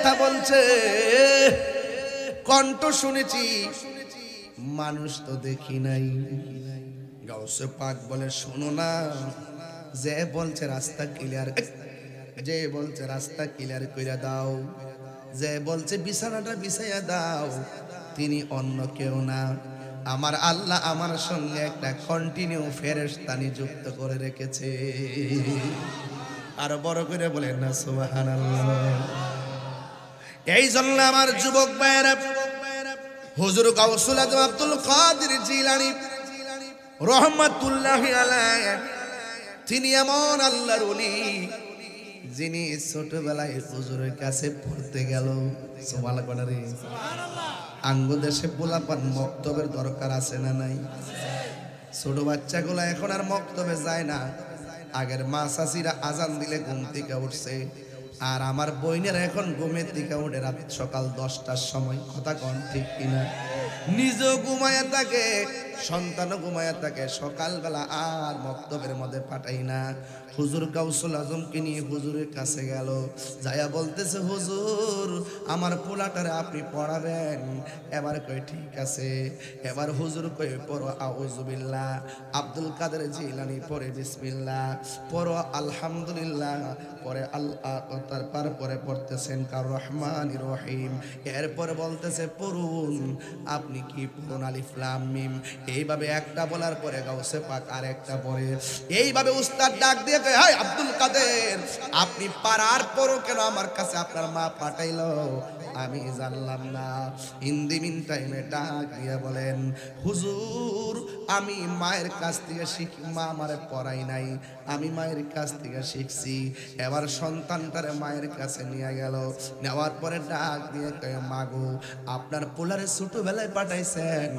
কথা বলছে, কণ্ঠ শুনেছি, মানুষ তো দেখি নাই। গাউসে পাক বলে শোনো না, যে বলছে রাস্তা ক্লিয়ার, যে বলছে রাস্তা ক্লিয়ার কইরা দাও, যে বলছে বিছানাটা বিছাইয়া দাও, তিনি অন্য কেউ না, আমার আল্লাহ আমার সঙ্গে একটা কন্টিনিউ ফেরেশতা নিযুক্ত করে রেখেছে। আর বড় করে বলেন না সুবহানাল্লাহ। এই জন্য আমার যুবক ভাইরা, হুজুর গাউসুল আজম আব্দুল কাদের জিলানী রহমাতুল্লাহি আলাইহি, তিনি এমন আল্লাহর ওলি যিনি ছোটবেলায় হুজুরের কাছে পড়তে গেল। সুবহানাল্লাহ। আঙ্গ দেশে পোলাপান মক্তবের দরকার আছে না নাই? ছোট বাচ্চাগুলো এখন আর মক্তবে যায় না। আগের মা চাচিরা আজান দিলে ঘুম থেকে উঠছে, আর আমার বইনেরা এখন ঘুমের থেকে উঠে রাত সকাল 10টার সময়। কথা কন ঠিক কিনা? নিজেও ঘুমায়া থাকে, সন্তানও ঘুমায়া থাকে, সকালবেলা আর মক্তবের মধ্যে পাঠাই না। হুজুর গাউসুল আজমকে নিয়ে হুজুরের কাছে গেল, যায়া বলতেছে হুজুর আমার পোলাটারে আপনি পড়াবেন। এবার কই ঠিক আছে। এবার হুজুর কই পড়ো আউযুবিল্লাহ, আব্দুল কাদের জিলানী পড়ে বিসমিল্লাহ, পড়ো আলহামদুলিল্লাহ, পরে আল্লাহ, তারপরে পড়তেছেন কার রহমানির রহিম, এরপরে বলতেছে পড়ুন, আপনি কি পড়ুন আলিফ লাম মিম। এইভাবে একটা বলার পরে গাউসে পাক আর একটা পড়ে। এইভাবে উস্তাদ ডাক দিয়ে কয়, হাই আব্দুল কাদের, আপনি পারার পরও কেন আমার কাছে আপনার মা পাঠাইলো? আমি জানলাম না। হিন্দি মিন টাইমে ডাক দিয়ে বলেন, হুজুর আমি মায়ের কাছ থেকে শিখি, মা আমারে পড়াই নাই, আমি মায়ের কাছ থেকে শিখছি। এবার সন্তানটারে মায়ের কাছে নিয়ে গেল, নেওয়ার পরে ডাক দিয়ে কয়, মাগো আপনার পোলারে ছোটবেলায় পাঠাইছেন,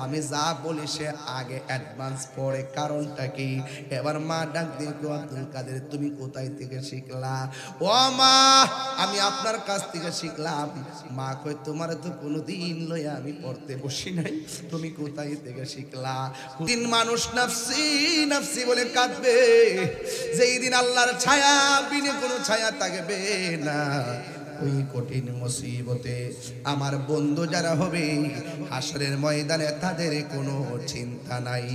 আমি যা বলি সে আগে অ্যাডভান্স পড়ে, কারণটা কি? এবার মা ডাক দিয়ে কয়, আব্দুল কাদের তুমি কোথায় থেকে শিখলা? ও মা আমি আপনার কাছ থেকে শিখলাম। মা কয়, তোমার তো কোনোদিন লইয়া আমি পড়তে বসি নাই, তুমি কোথায় থেকে শিখলা? দিন মানুষ নাফসি নাফসি বলে কাঁদবে, যেই দিন আল্লাহর ছায়া বিনে কোনো ছায়া থাকবে না, ওই কঠিন মুসিবতে আমার বন্ধু যারা হবে হাসরের ময়দানে তাদের কোনো চিন্তা নাই।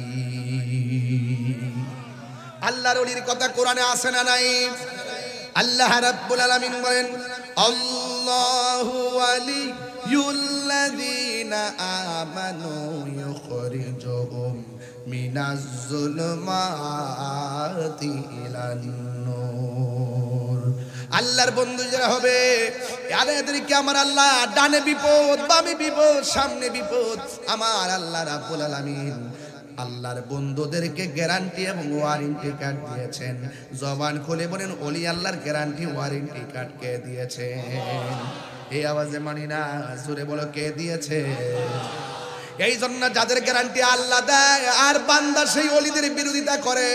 আল্লাহর ওলির কথা কোরআনে আছে না নাই? আল্লাহ রাব্বুল আলামিন বলেন, আল্লাহু ওয়ালিয়ুল্লাযীনা আমানু ইউখরিজুহুম মিনাজ যুলুমাতি ইলান নূর। আল্লাহর বন্ধু যারা হবে এদেরকে আমার আল্লাহ ডানে বিপদ, বামে বিপদ, সামনে বিপদ, আমার আল্লাহ রাব্বুল আলামিন আল্লাহর বন্ধুদেরকে গ্যারান্টি এবং ওয়ারেন্টি কার্ড দিয়েছেন। জবান খুলে বলেন, ওলি আল্লাহর গ্যারান্টি ওয়ারেন্টি কার্ড কে দিয়েছে? এই আওয়াজে মানি না, জোরে বলো কে দিয়েছে? এই জন্য যাদের গ্যারান্টি আল্লাহ দেয় আর বান্দা সেই ওলিদের বিরোধিতা করে,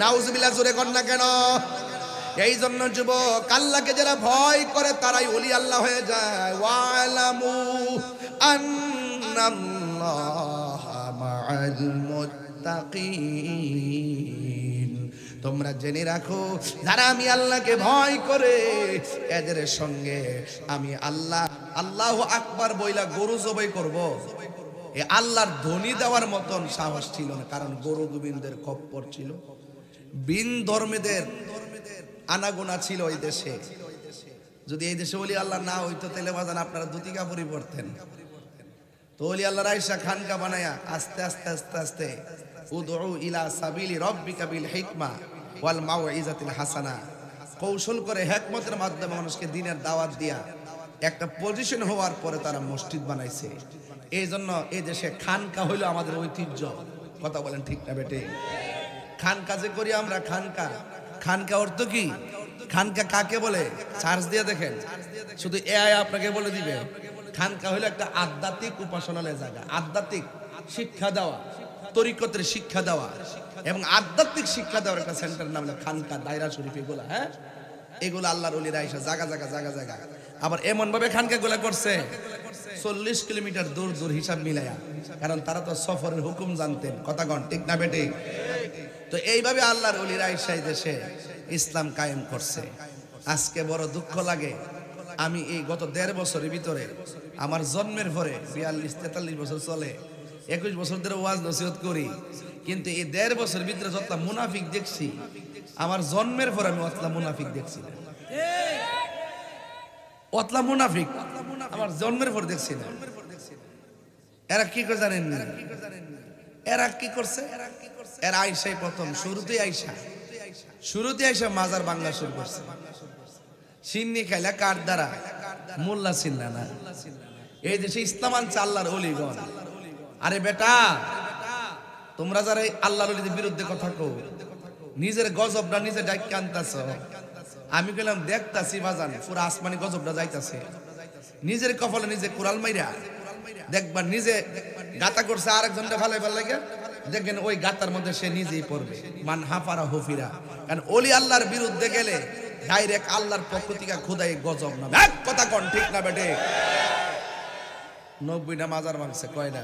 নাউজুবিল্লাহ, জোরে কর না কেন? এই জন্য যুবক, আল্লাহকে যারা ভয় করে তারাই ওলি আল্লাহ হয়ে যায়। ওয়ালামু আন্নাল্লাহা মাআল মুত্তাকিন, তোমরা জেনে রাখো যারা আমি আল্লাহকে ভয় করে এদের সঙ্গে আমি আল্লাহ, আল্লাহু আকবার বইলা গরু জবাই করব, এ আল্লাহর ধ্বনি দেওয়ার মতন সাহস ছিল না। কারণ গরু গোবিন্দের খপ্পর ছিল, বিন ধর্মীদের আনাগোনা ছিল ওই দেশে। যদি এই দেশে ওলি আল্লাহ না হইতো তাহলে বাজান আপনারা ধুতি কাপড়ই পরতেন। তো ওলি আল্লাহর আয়েশা খানকা বানায়া আস্তে আস্তে আস্তে আস্তে উদউ ইলা সাবিলি রাব্বিকা বিল হিকমা ওয়াল মাউইজাতিল হাসানা, কৌশল করে হিকমতের মাধ্যমে মানুষকে দ্বীনের দাওয়াত দিয়া একটা পজিশন হওয়ার পরে তারা মসজিদ বানাইছে। এই জন্য এই দেশে খানকা হইলো আমাদের ঐতিহ্য। কথা বলেন ঠিক না বেটে? খানকা যে করি আমরা, খানকা, খানকা অর্থ কি? খানকা কাকে বলে? সার্চ দিয়ে দেখেন, শুধু এআই আপনাকে বলে দিবে। খানকা হলো একটা আধ্যাত্মিক উপাসনালয় জায়গা, আধ্যাত্মিক শিক্ষা দেওয়া, তরিকতের শিক্ষা দেওয়া এবং আধ্যাত্মিক শিক্ষা দেওয়ার একটা সেন্টার নাম হলো খানকা, দায়রা শরীফ, এগুলা। হ্যাঁ, এগুলো আল্লাহর ওলিরা আয়েশা জায়গা জায়গা জায়গা জায়গা আবার এমন ভাবে খানকা গুলা করছে 40 কিলোমিটার দূর দূর হিসাব মিলায়া, কারণ তারা তো সফরের হুকুম জানতেন। কথা কন ঠিক না বেটে? তো এইভাবে আল্লাহর ওলিরা আয়েশা দেশে ইসলাম কায়েম করছে। আজকে বড় দুঃখ লাগে, আমি এই গত 1.5 বছরের ভিতরে আমার জন্মের পরে 42-43 বছর চলে, 21 বছর ধরে ওয়াজ নসিহত করি, কিন্তু এই 1.5 বছরের ভিতরে যতটা মুনাফিক দেখছি, আমার জন্মের পরে আমি অতলা মুনাফিক দেখছি না। অতলা মুনাফিক আমার জন্মের পর দেখছি না। এরা কি করে জানেন না? এরা কি করছে? এরা আইসাই প্রথম শুরুতে আইসা মাজার বাংলা শুরু করছে। সিন্নি খাইলা কার দ্বারা? মোল্লা চিল্লা না। এই দেশে ইসলাম আনছে আল্লাহর ওলিগণ। আরে বেটা, তোমরা যারা আল্লাহর ওলিদের বিরুদ্ধে কথা কও, নিজের গজবটা নিজে ডাইক্কা আনতাছ। আমি কইলাম দেখতাছি বাজান, পুরো আসমানি গজবটা যাইতাছে। নিজের কপালে নিজে কুড়াল মাইরা দেখবা নিজে গাতা করছে, আরেকজনটা ফালাইবার লাগে, দেখবেন ওই গাতার মধ্যে সে নিজেই পড়বে। মান হাফারা হুফিরা। কারণ ওলি আল্লাহর বিরুদ্ধে গেলে ডাইরেক্ট আল্লাহর পক্ষ থেকে খোদাই গজব না। এক কথা কোন ঠিক না বেটে? 90টা মাজার ভাঙছে, কয়টা?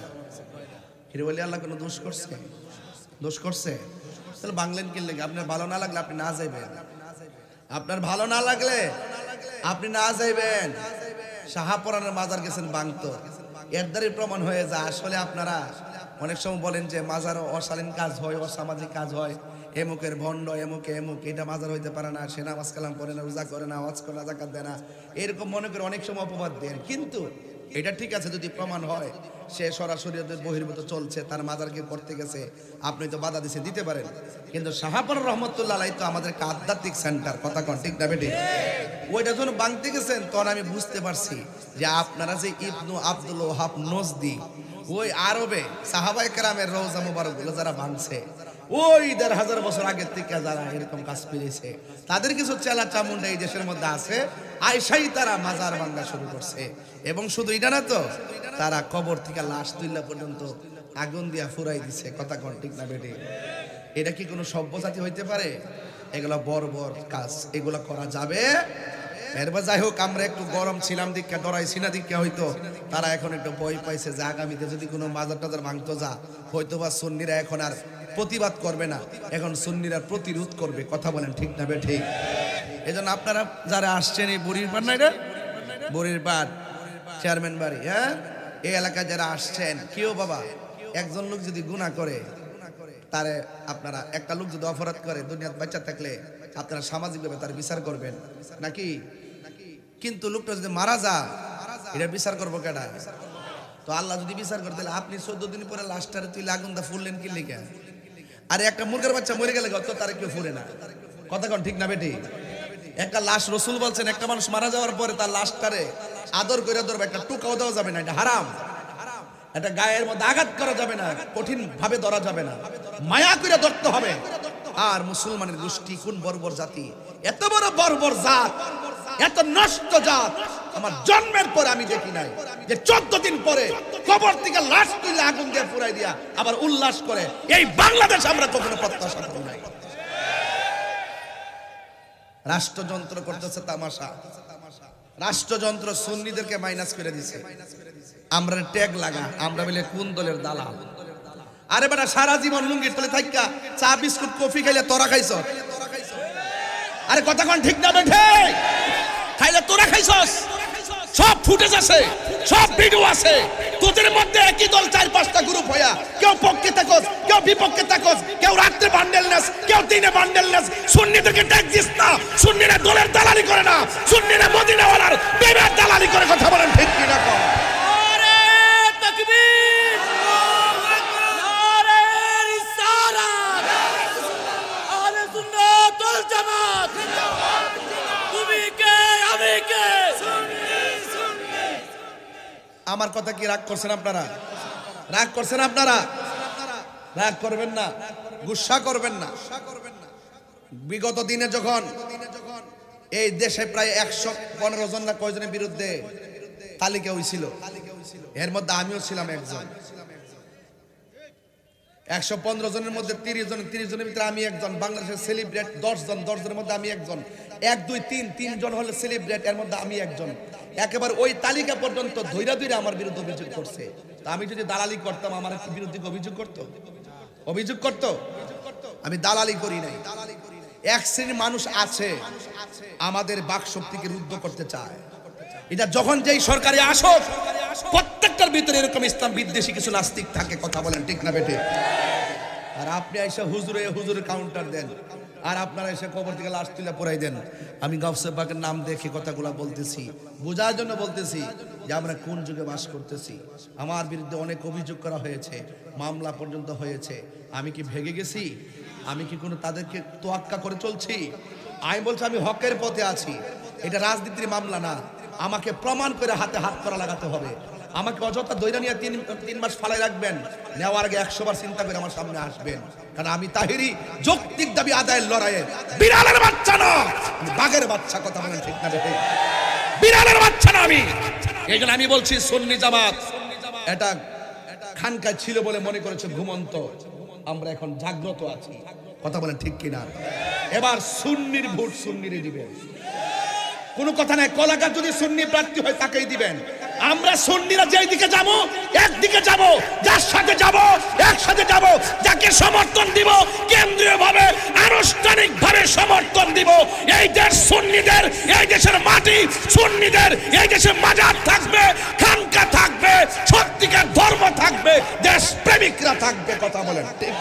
হিরে ওলি আল্লাহ কোনো দোষ করছে? দোষ করছে? তাহলে বাংলেন কি লাগে? আপনার ভালো না লাগলে আপনি না যাইবেন। আপনার ভালো না লাগলে আপনি না যাইবেন। শাহাপুরানের মাজার গেছেন ভাঙতো, এর দ্বারাই প্রমাণ হয়ে যায় আসলে আপনারা অনেক সময় বলেন যে মাজারও অশালীন কাজ হয়, অসামাজিক কাজ হয়, এমুকের ভণ্ড, এমুকে এমুক, এটা মাজার হইতে পারে না, সে নামাজ কালাম পড়ে না, রোজা করে না, হজ করে না, যাকাত দেয় না, এরকম মনে করে অনেক সময় অপবাদ দেন। কিন্তু এটা ঠিক আছে যদি প্রমাণ হয় সে সরাসরি বহির্ভূত চলছে, তার মাজারকে করতে গেছে, আপনি তো বাধা দিতে পারেন। কিন্তু শাহাপুর রহমতুল্লাহ আলাইহি তো আমাদের একটা আধ্যাত্মিক সেন্টার, কথা কোন ঠিক না বেটি? ওইটা যখন ভাঙতে গেছেন তখন আমি বুঝতে পারছি যে আপনারা যে ইবনু আব্দুল ওহাব নজদি, ওই আরবে সাহাবায়ে কেরামের রওজা মুবারকগুলো যারা ভাঙছে, ওই 1,500 বছর আগের থেকে যারা এরকম কাজ পেয়েছে, তাদের কিছু চেলা চামুন্ডা এই দেশের মধ্যে আছে, আইসাই তারা মাজার ভাঙা শুরু করছে। এবং শুধু এটা না তো, তারা কবর থেকে লাশ তুললা পর্যন্ত আগুন দিয়া ফুরাই দিছে, কথা কোন ঠিক না বেটি? এটা কি কোনো সভ্যজাতি হইতে পারে? এগুলা বর্বর কাজ, এগুলা করা যাবে? এরপর যাই হোক, আমরা একটু গরম ছিলাম দীক্ষা, ডরাইছি না দীক্ষা, হয়তো তারা এখন একটু ভয় পাইছে যে আগামীতে যদি কোনো মাজার টাজার ভাঙতো যা, হয়তো বা সুন্নিরা এখন আর প্রতিবাদ করবে না, এখন সুন্নিরা প্রতিরোধ করবে, কথা বলেন ঠিক না বেঠি? এই জন্য আপনারা যারা আসছেন এই বুড়ির পাড়, না এটা বুড়ির পাড় চেয়ারম্যান বাড়ি, হ্যাঁ, এই এলাকায় যারা আসছেন, কেউ বাবা একজন লোক যদি গুনাহ করে, তারে আপনারা একটা লোক যদি অপরাধ করে দুনিয়াতে বাচ্চা থাকলে আপনারা সামাজিকভাবে তার বিচার করবেন নাকি? কিন্তু লোকটা যদি মারা যায়, এটা বিচার করবো কেডা? তো আল্লাহ যদি বিচার করে, তাহলে আপনি 14 দিন পরে লাশটারে তুই আগুন দা ফুললেন কি লিখা? আরে একটা মুরগের বাচ্চা মরে গেলে তো তারে কেউ ফুরে না, কথা কোন ঠিক না বেটি? একটা লাশ, রসুল বলছেন একটা মানুষ মারা যাওয়ার পরে তার লাশটারে আদর করে ধরবে, একটা টুকাও দেওয়া যাবে না, এটা হারাম। এটা গায়ের মধ্যে আঘাত করা যাবে না, কঠিন ভাবে ধরা যাবে না, মায়া করে ধরতে হবে। আর মুসলমানের গোষ্ঠী কোন বর্বর জাতি, এত বড় বর্বর জাত, এত নষ্ট জাত আমার জন্মের পরে আমি দেখি নাই, যে 14 দিন পরে কবর থেকে লাশ তুলে আগুন দিয়ে পুরাই দিয়া আবার উল্লাস করে। এই বাংলাদেশ আমরা কখনো প্রত্যাশা করি নাই। রাষ্ট্রযন্ত্র করতেছে তামাশা, রাষ্ট্রযন্ত্র সুন্নিদেরকে মাইনাস করে দিছে। আমরা ট্যাগ লাগা, আমরা বলে কোন দলের দালাল। আরে বেটা, সারা জীবন লুঙ্গির তলে থাইকা চা বিস্কুট কফি খাইলে তোরা খাইছ? আরে কথা কোন ঠিক না বেঠে? খাইলে তোরা খাইছস? সব ফুটেজ আছে, সব ভিডিও আছে। তোদের মধ্যে একই দল 4-5টা গ্রুপ হইয়া, কেউ পক্ষে থাকস, কেউ বিপক্ষে থাকস, কেউ রাত্রে বান্ডেল নেস, কেউ দিনে বান্ডেল নেস। সুন্নিদেরকে ট্যাগ দিস না, সুন্নিরা দলের দালালি করে না, সুন্নিরা মদিনাওয়ালার প্রেমের দালালি করে, কথা বলেন ঠিক কি না? আমার কথা কি রাগ করছেন আপনারা? রাগ করছেন আপনারা? রাগ করবেন না, গুসা করবেন না। বিগত দিনে যখন এই দেশে প্রায় 115 জন না কয়জনের বিরুদ্ধে তালিকা হয়েছিল, এর মধ্যে আমিও ছিলাম একজন। 115 জনের মধ্যে 30 জনের ভিতরে আমি একজন। বাংলাদেশের সেলিব্রেট 10 জনের মধ্যে আমি একজন। 1, 2, 3 জন হলে সেলিব্রেট, এর মধ্যে আমি একজন। একেবারে ওই তালিকা পর্যন্ত ধৈরা আমার বিরুদ্ধে অভিযোগ করছে। তা আমি যদি দালালি করতাম, আমার বিরুদ্ধে অভিযোগ করতো? আমি দালালি করি নাই। এক শ্রেণীর মানুষ আছে আমাদের বাক শক্তিকে রুদ্ধ করতে চায়, এটা যখন যেই সরকারে আসুক প্রত্যেকটার ভিতরে এরকম ইসলাম বিদ্বেষী কিছু নাস্তিক থাকে। কথা বলেন ঠিক না বেটে? আর আপনি এসে হুজুরের কাউন্টার দেন, আর আপনারা এসে কবর থেকে লাশ তুলে পড়াই দেন। আমি গাউসে পাকের নাম দেখে কথাগুলো বলতেছি, বোঝার জন্য বলতেছি যে আমরা কোন যুগে বাস করতেছি। আমার বিরুদ্ধে অনেক অভিযোগ করা হয়েছে, মামলা পর্যন্ত হয়েছে। আমি কি ভেগে গেছি? আমি কি কোনো তাদেরকে তোয়াক্কা করে চলছি? আমি বলছি আমি হকের পথে আছি। এটা রাজনীতির মামলা না, আমাকে প্রমাণ করে হাতে হাত করা লাগাতে হবে। আমাকে অযথা দৈরা নিয়ে তিন মাস ফালাই রাখবেন, নেওয়ার আগে 100 বার চিন্তা করে আমার সামনে আসবেন। কারণ আমি তাহিরি যৌক্তিক দাবি আদায়ের লড়াইয়ে বিড়ালের বাচ্চা না, আমি বাঘের বাচ্চা। কথা বলেন ঠিক না বেটে? বিড়ালের বাচ্চা না আমি। এই জন্য আমি বলছি সুন্নি জামাত এটা খানকায় ছিল বলে মনে করেছে ঘুমন্ত, আমরা এখন জাগ্রত আছি। কথা বলেন ঠিক কিনা? এবার সুন্নির ভোট সুন্নিরে দিবেন, কোনো কথা নাই। কলাকার যদি সুন্নি প্রার্থী হয় তাকেই দিবেন। আমরা সুন্নিরা যেই দিকে যাব একদিকে যাব, যার সাথে যাব একসাথে যাব, যাকে সমর্থন দিব কেন্দ্রীয়ভাবে আনুষ্ঠানিকভাবে সমর্থন দিব। এই দেশ সুন্নিদের, এই দেশের মাটি সুন্নিদের, এই দেশে মাজার থাকবে, খানকা থাকবে, সত্যিকার ধর্ম থাকবে, দেশ প্রেমিকরা থাকবে। কথা বলেন ঠিক?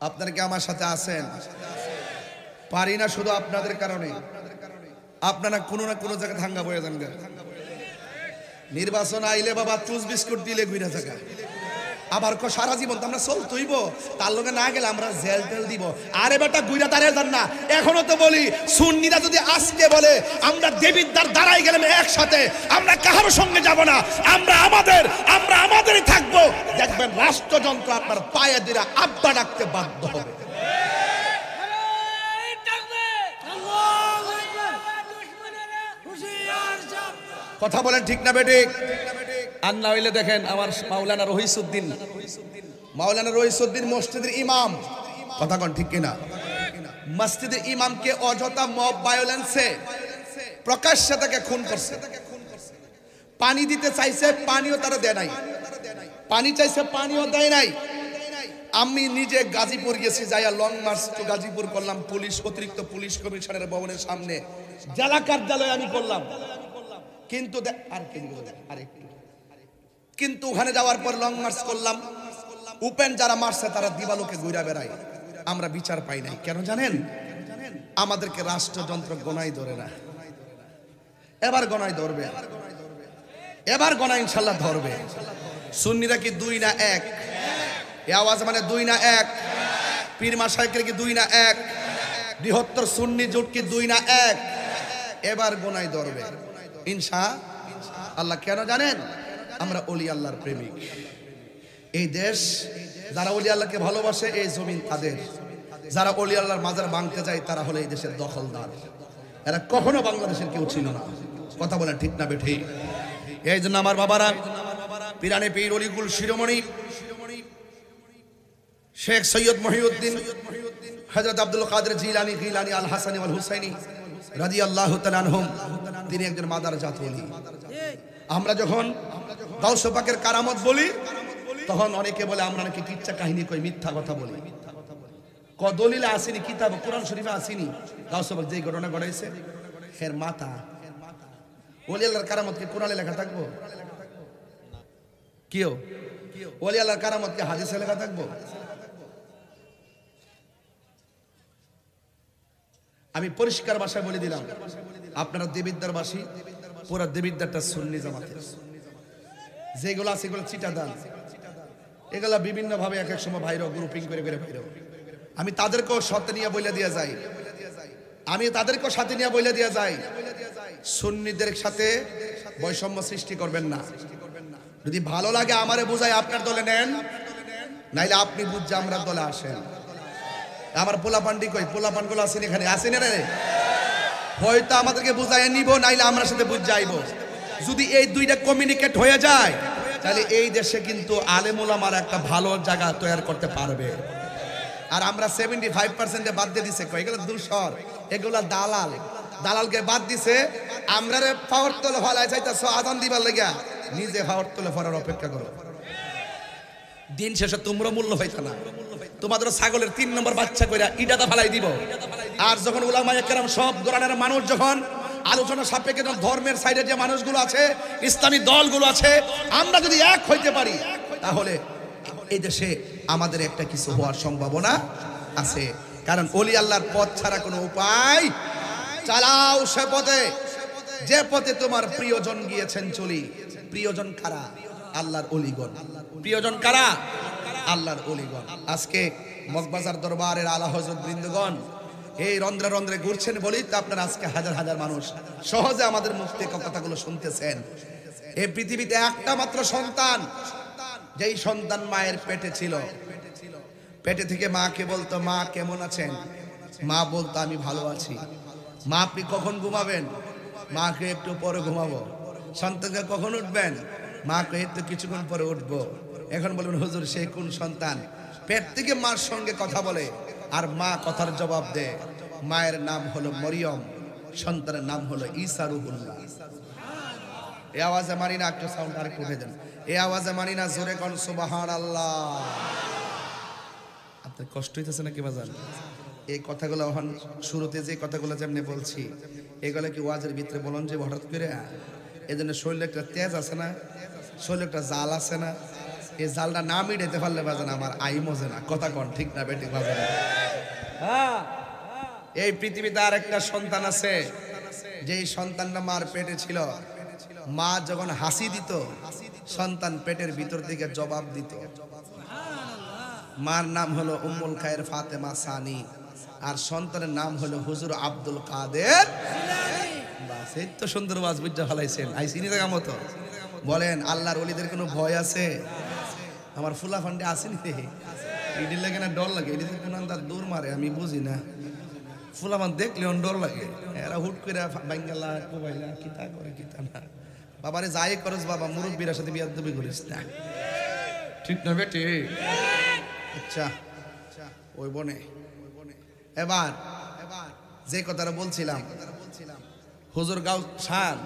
আপনারা কি আমার সাথে আছেন? পারি না শুধু আপনাদের কারণে। আপনারা কোনো না কোনো জায়গায় ধাঙ্গা বয়ে যান। নির্বাচন আইলে বাবা চুজ বিস্কুট দিলে ঘুরে থাকা, আবার সারা জীবন তো আমরা চলতইব, তার লগে না গেলে আমরা জেল টেল দিব। আরে বেটা গুইরা দাঁড়িয়ে যান না। এখনো তো বলি সুন্নিরা যদি আজকে বলে আমরা দেবিদ্বার দাঁড়াই গেলাম একসাথে, আমরা কাহার সঙ্গে যাব না, আমরা আমাদেরই থাকবো, দেখবেন রাষ্ট্রযন্ত্র আপনার পায়ে দিরা আব্বা ডাকতে বাধ্য হবে। কথা বলেন ঠিক না বেঠিক? আর না হইলে দেখেন আমার মাওলানা রহিসউদ্দিন মসজিদের ইমাম, কথা কোন ঠিক কিনা? মসজিদের ইমামকে অযথা মব ভায়োলেন্সে প্রকাশ্যে তাকে খুন করছে। পানি দিতে চাইছে, পানিও তারা দেয় নাই। পানি চাইছে, পানিও দেয় নাই। আমি নিজে গাজীপুর গেছি, যাইয়া লং মার্চ টু গাজীপুর করলাম। পুলিশ, অতিরিক্ত পুলিশ কমিশনারের ভবনের সামনে জেলা কার্যালয়ে আমি করলাম। কিন্তু ওখানে যাওয়ার পর লং মার্চ করলাম, উপেন যারা মারছে তারা দিবালোকে ঘুরে বেড়ায়, আমরা বিচার পাই নাই। কেন জানেন? আমাদেরকে রাষ্ট্রযন্ত্র গণাই ধরে না। এবার গণাই ধরবে, এবার গণা ইনশাল্লাহ ধরবে। সুন্নিরা কি 2 না 1? এ আওয়াজ মানে 2 না 1? পীর মাশায়েখের কি 2 না 1? বৃহত্তর সুন্নি জোট কি 2 না 1? এবার গণাই ধরবে ইনশাআল্লাহ। কেন জানেন? আমরা ওলি আল্লাহর প্রেমিক। এই দেশ যারা ওলি আল্লাহকে ভালোবাসে, এই জমিন তাদের। যারা ওলি আল্লাহর মাজার ভাঙতে যায় তারা হলো এই দেশের দখলদার। এরা কখনো বাংলাদেশের কেউ ছিল না। কথা বলেন ঠিক না বেঠি? এই জন্য আমার বাবারা, পিরানে পীর অলিকুল শিরোমণি শেখ সৈয়দ মহিউদ্দিন হযরত আব্দুল কাদের জিলানী গিলানী আল হাসানী ওয়াল হুসাইনী রাদিয়াল্লাহু তাআলা আনহুম, তিনি একজন মাদারজাত ওলি। আমরা যখন গাউস পাকের কারামত বলি তখন অনেকে বলে আমরা নাকি কিচ্ছা কাহিনী কই, মিথ্যা কথা বলি। দলিলে আসেনি, কিতাব কোরআন শরীফে আসেনি। গাউস পাক যে ঘটনা ঘটাইছে এর মাথা। ওলি আল্লাহর কারামত কি কোরআনে লেখা থাকবো? কিও ওলি আল্লাহর কারামত কি হাদিসে লেখা থাকবো? আমি পরিষ্কার ভাষায় বলে দিলাম, আপনারা দেবিদ্বারবাসী, পুরা দেবিদ্বারটা সুন্নি জামাতের। যেগুলো আছে এগুলো চিটাদান, এগুলা বিভিন্ন ভাবে এক এক সময় ভাইরাও গ্রুপিং করে করে ভাইরাও। আমি তাদেরকেও সাথে নিয়ে বলে দিয়ে যাই, সুন্নিদের সাথে বৈষম্য সৃষ্টি করবেন না। যদি ভালো লাগে আমারে বুঝাই আপনার দলে নেন, নাইলে আপনি বুঝছে আমরা দলে আসেন। আমার পোলাপান্ডি কই, পোলাপানগুলো আসেন এখানে, আসেন রে। হয়তো আমাদেরকে বুঝাই নিব, নাইলে আমরা সাথে বুঝ যাইব। যদি এই দুইটা কমিউনিকেট হয়ে যায় তাহলে এই দেশে কিন্তু আলেম ওলামার একটা ভালো জায়গা তৈরি করতে পারবে। আর আমরা 75% বাদ দিয়ে দিছে, এগুলো দূষর, এগুলো দালাল, দালালকে বাদ দিছে। আমরা পাওয়ার তোলে ফলায় চাইতেছ আদান দিবার লেগা, নিজে পাওয়ার তোলে ফলার অপেক্ষা করো। দিন শেষে তোমরা মূল্য হইতো না, তোমাদের ছাগলের 3 নম্বর বাচ্চা কইরা ইটাটা ফালাই দিব। আর যখন উলামায়ে কেরাম সব ধরনের মানুষ যখন আলোচনা সাপেক্ষে ধর্মের সাইডে যে মানুষগুলো আছে, ইসলামী দলগুলো আছে, আমরা যদি এক হইতে পারি তাহলে এই দেশে আমাদের একটা কিছু হওয়ার সম্ভাবনা আছে। কারণ ওলি আল্লাহর পথ ছাড়া কোনো উপায়, চালাও সে পথে যে পথে তোমার প্রিয়জন গিয়েছেন চলি। প্রিয়জন কারা? আল্লাহর ওলিগণ। প্রিয়জন কারা? আল্লাহর ওলিগণ। আজকে মগবাজার দরবারের আলা হযরত বৃন্দগণ এই রন্ধ্রে রন্ধ্রে ঘুরছেন বলেই তো আপনারা আজকে হাজার হাজার মানুষ সহজে আমাদের মুখ থেকে কথাগুলো শুনতেছেন। এই পৃথিবীতে একটা মাত্র সন্তান, যেই সন্তান মায়ের পেটে ছিল, পেটে থেকে মাকে বলতো মা কেমন আছেন? মা বলতো আমি ভালো আছি। মা আপনি কখন ঘুমাবেন? মাকে একটু পরে ঘুমাবো। সন্তানকে কখন উঠবেন? মাকে একটু কিছুক্ষণ পরে উঠবো। এখন বলবেন হুজুর সে কোন সন্তান? পেট থেকে মার সঙ্গে কথা বলে আর মা কথার জবাব দেয়। মায়ের নাম হলো মরিয়ম, সন্তানের নাম হলো ঈসা রুহুল্লাহ। এই আওয়াজে মানি না, একটু সাউন্ড আর একটু উঠে দেন। এই আওয়াজে মানি না, জোরে কোন সুবহানাল্লাহ। আপনার কষ্ট হইতেছে নাকি বাজান? এই কথাগুলো এখন শুরুতে যে কথাগুলো যেমনি বলছি এগুলো কি ওয়াজের ভিতরে বলুন যে হঠাৎ করে? এই জন্য শরীরে একটা তেজ আছে না, শরীরে একটা জাল আছে না, এই জালটা না মিটাইতে পারলে বাজান আমার আই মজে না। কথা কন ঠিক না বেটি বাজান? হ্যাঁ, এই পৃথিবীতে আর একটা সন্তান আছে, যেই সন্তানটা মার পেটে ছিল। মা যখন হাসি দিত সন্তান পেটের ভিতর থেকে জবাব দিত। মার নাম হলো উম্মুল খায়ের ফাতেমা সানি, আর সন্তানের নাম হলো হুজুর আব্দুল কাদের। বাস এই তো সুন্দর ওয়াজ বুঝা ফেলাইছেন। আইসিনি দেখা মতো বলেন আল্লাহর ওলিদের কোনো ভয় আছে? আমার ফুলা ফান্ডে আসেনি ইডি লাগে না ডর লাগে? এটি কোন তার দৌড় মারে আমি বুঝি না। ফুলামান দেখলে ডর লাগে, এরা হুট করে বাঙ্গালা কোবাইলা কিতা করে কিতা না। বাবারে যাই করস বাবা, মুরব্বীর সাথে বিয়াদবি করিস না, ঠিক না বেটি? আচ্ছা ওই বনে এবার যে কথাটা বলছিলাম, হুজুর গাও শান,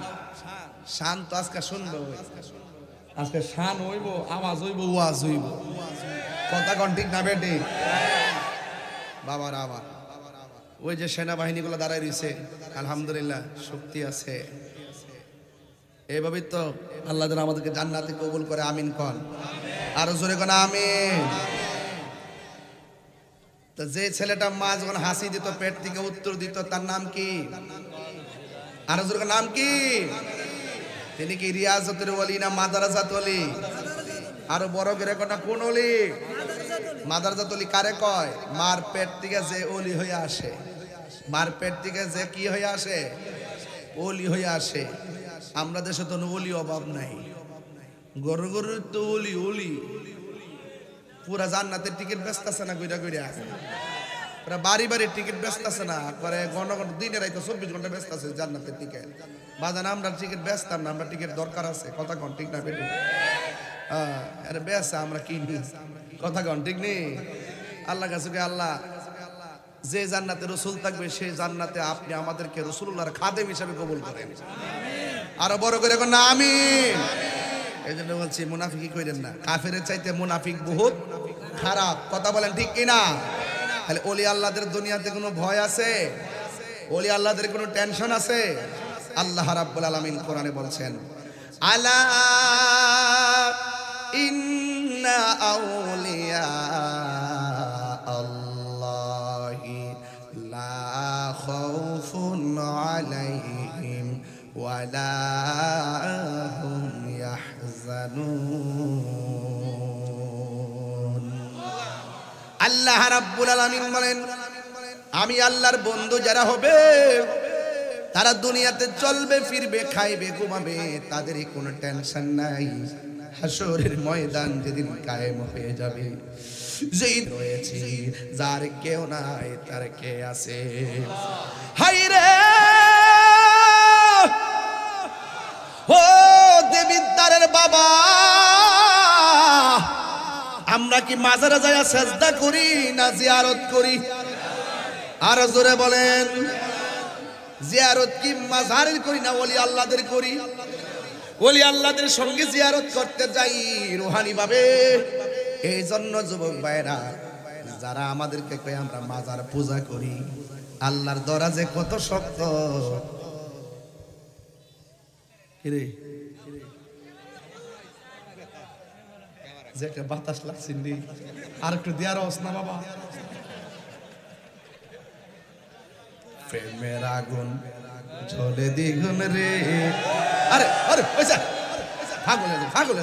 শান তো আজকে শুনবো, আজকে শান হইব, আওয়াজ হইব, ওয়াজ হইব। কথা কন ঠিক না বেটি? বাবার আবার ওই যে সেনাবাহিনীগুলো দাঁড়ায় রয়েছে, আলহামদুলিল্লাহ শক্তি আছে। এইভাবেই তো আল্লাহ যেন আমাদেরকে জান্নাতে কবুল করে। আমিন কন, আরো জোরে কোন আমিন। তো যে ছেলেটা মা যখন হাসি দিত পেট থেকে উত্তর দিত, তার নাম কি? আরো জোরে নাম কি? তিনি কি রিয়াজতের ওলি না মাদারাজাত ওলি? আরো বড় করে কোনটা কোন ওলি? মাদারাজাত ওলি কারে কয়? মার পেট থেকে যে ওলি হয়ে আসে, মার পেট থেকে যে কি হয়ে আসে? ওলি হয়ে আসে। আমরা দেশে তো ওলি অভাব নাই, গরু গরু তো ওলি ওলি। পুরা জান্নাতের টিকিট ব্যস্ত আছে না? কইরা কইরা পুরা বাড়ি বাড়ির টিকিট ব্যস্ত আছে না? করে ঘন ঘন দিনে রাইতে 24 ঘন্টা ব্যস্ত আছে জান্নাতের টিকিট। বাজান আমরা টিকিট ব্যস্তাম না, আমরা টিকিট দরকার আছে। কথা কন ঠিক না বেটু? আরে বেশ আমরা কিনি, কথা কন ঠিক নেই? আল্লাহ কাছে আল্লাহ যে জান্নাতে রসুল থাকবে সেই জান্নাতে আপনি আমাদেরকে রসুলুল্লাহর খাদেম হিসাবে কবুল করেন। আরো বড় করে কোন আমিন। এই জন্য বলছি মুনাফিকি কইরেন না, কাফেরের চাইতে মুনাফিক বহুত খারাপ। কথা বলেন ঠিক কিনা? তাহলে ওলি আল্লাহদের দুনিয়াতে কোনো ভয় আছে? ওলি আল্লাহদের কোনো টেনশন আছে? আল্লাহ রাব্বুল আলামিন কোরআনে বলছেন, আলা ইন্না আউলিয়া আল্লাহি লা খাউফুন আলাইহিম ওয়ালা হুম ইয়াহজানুন। আল্লাহ রাব্বুল আলামিন বলেন, আমি আল্লাহর বন্ধু যারা হবে তারা দুনিয়াতে চলবে ফিরবে খাইবে ঘুমাবে, তাদের কোনো টেনশন নাই। হাসরের ময়দান যেদিন কায়েম হয়ে যাবে, যেই রয়েছে যার কেউ নাই তার কে আছে। হাই রে ও দেবিদ্দারের বাবা, আমরা কি মাজারে যায় সেজদা করি না জিয়ারত করি? আর জোরে বলেন, জিয়ারত কি মাজারের করি না ওলি আল্লাহদের করি? ওলি আল্লাহদের সঙ্গে জিয়ারত করতে যাই রুহানি ভাবে। এই জন্য যুবক ভাইরা যারা আমাদেরকে কয় আমরা মাজার পূজা করি, আল্লাহর দরাজে কত শক্ত। কিরে যে একটা বাতাস লাগছে আর একটু দেয়ার অবস্থা না বাবা। প্রেমের আগুন জ্বলে দ্বিগুণ রে। আরে আরে পয়সা ফাগল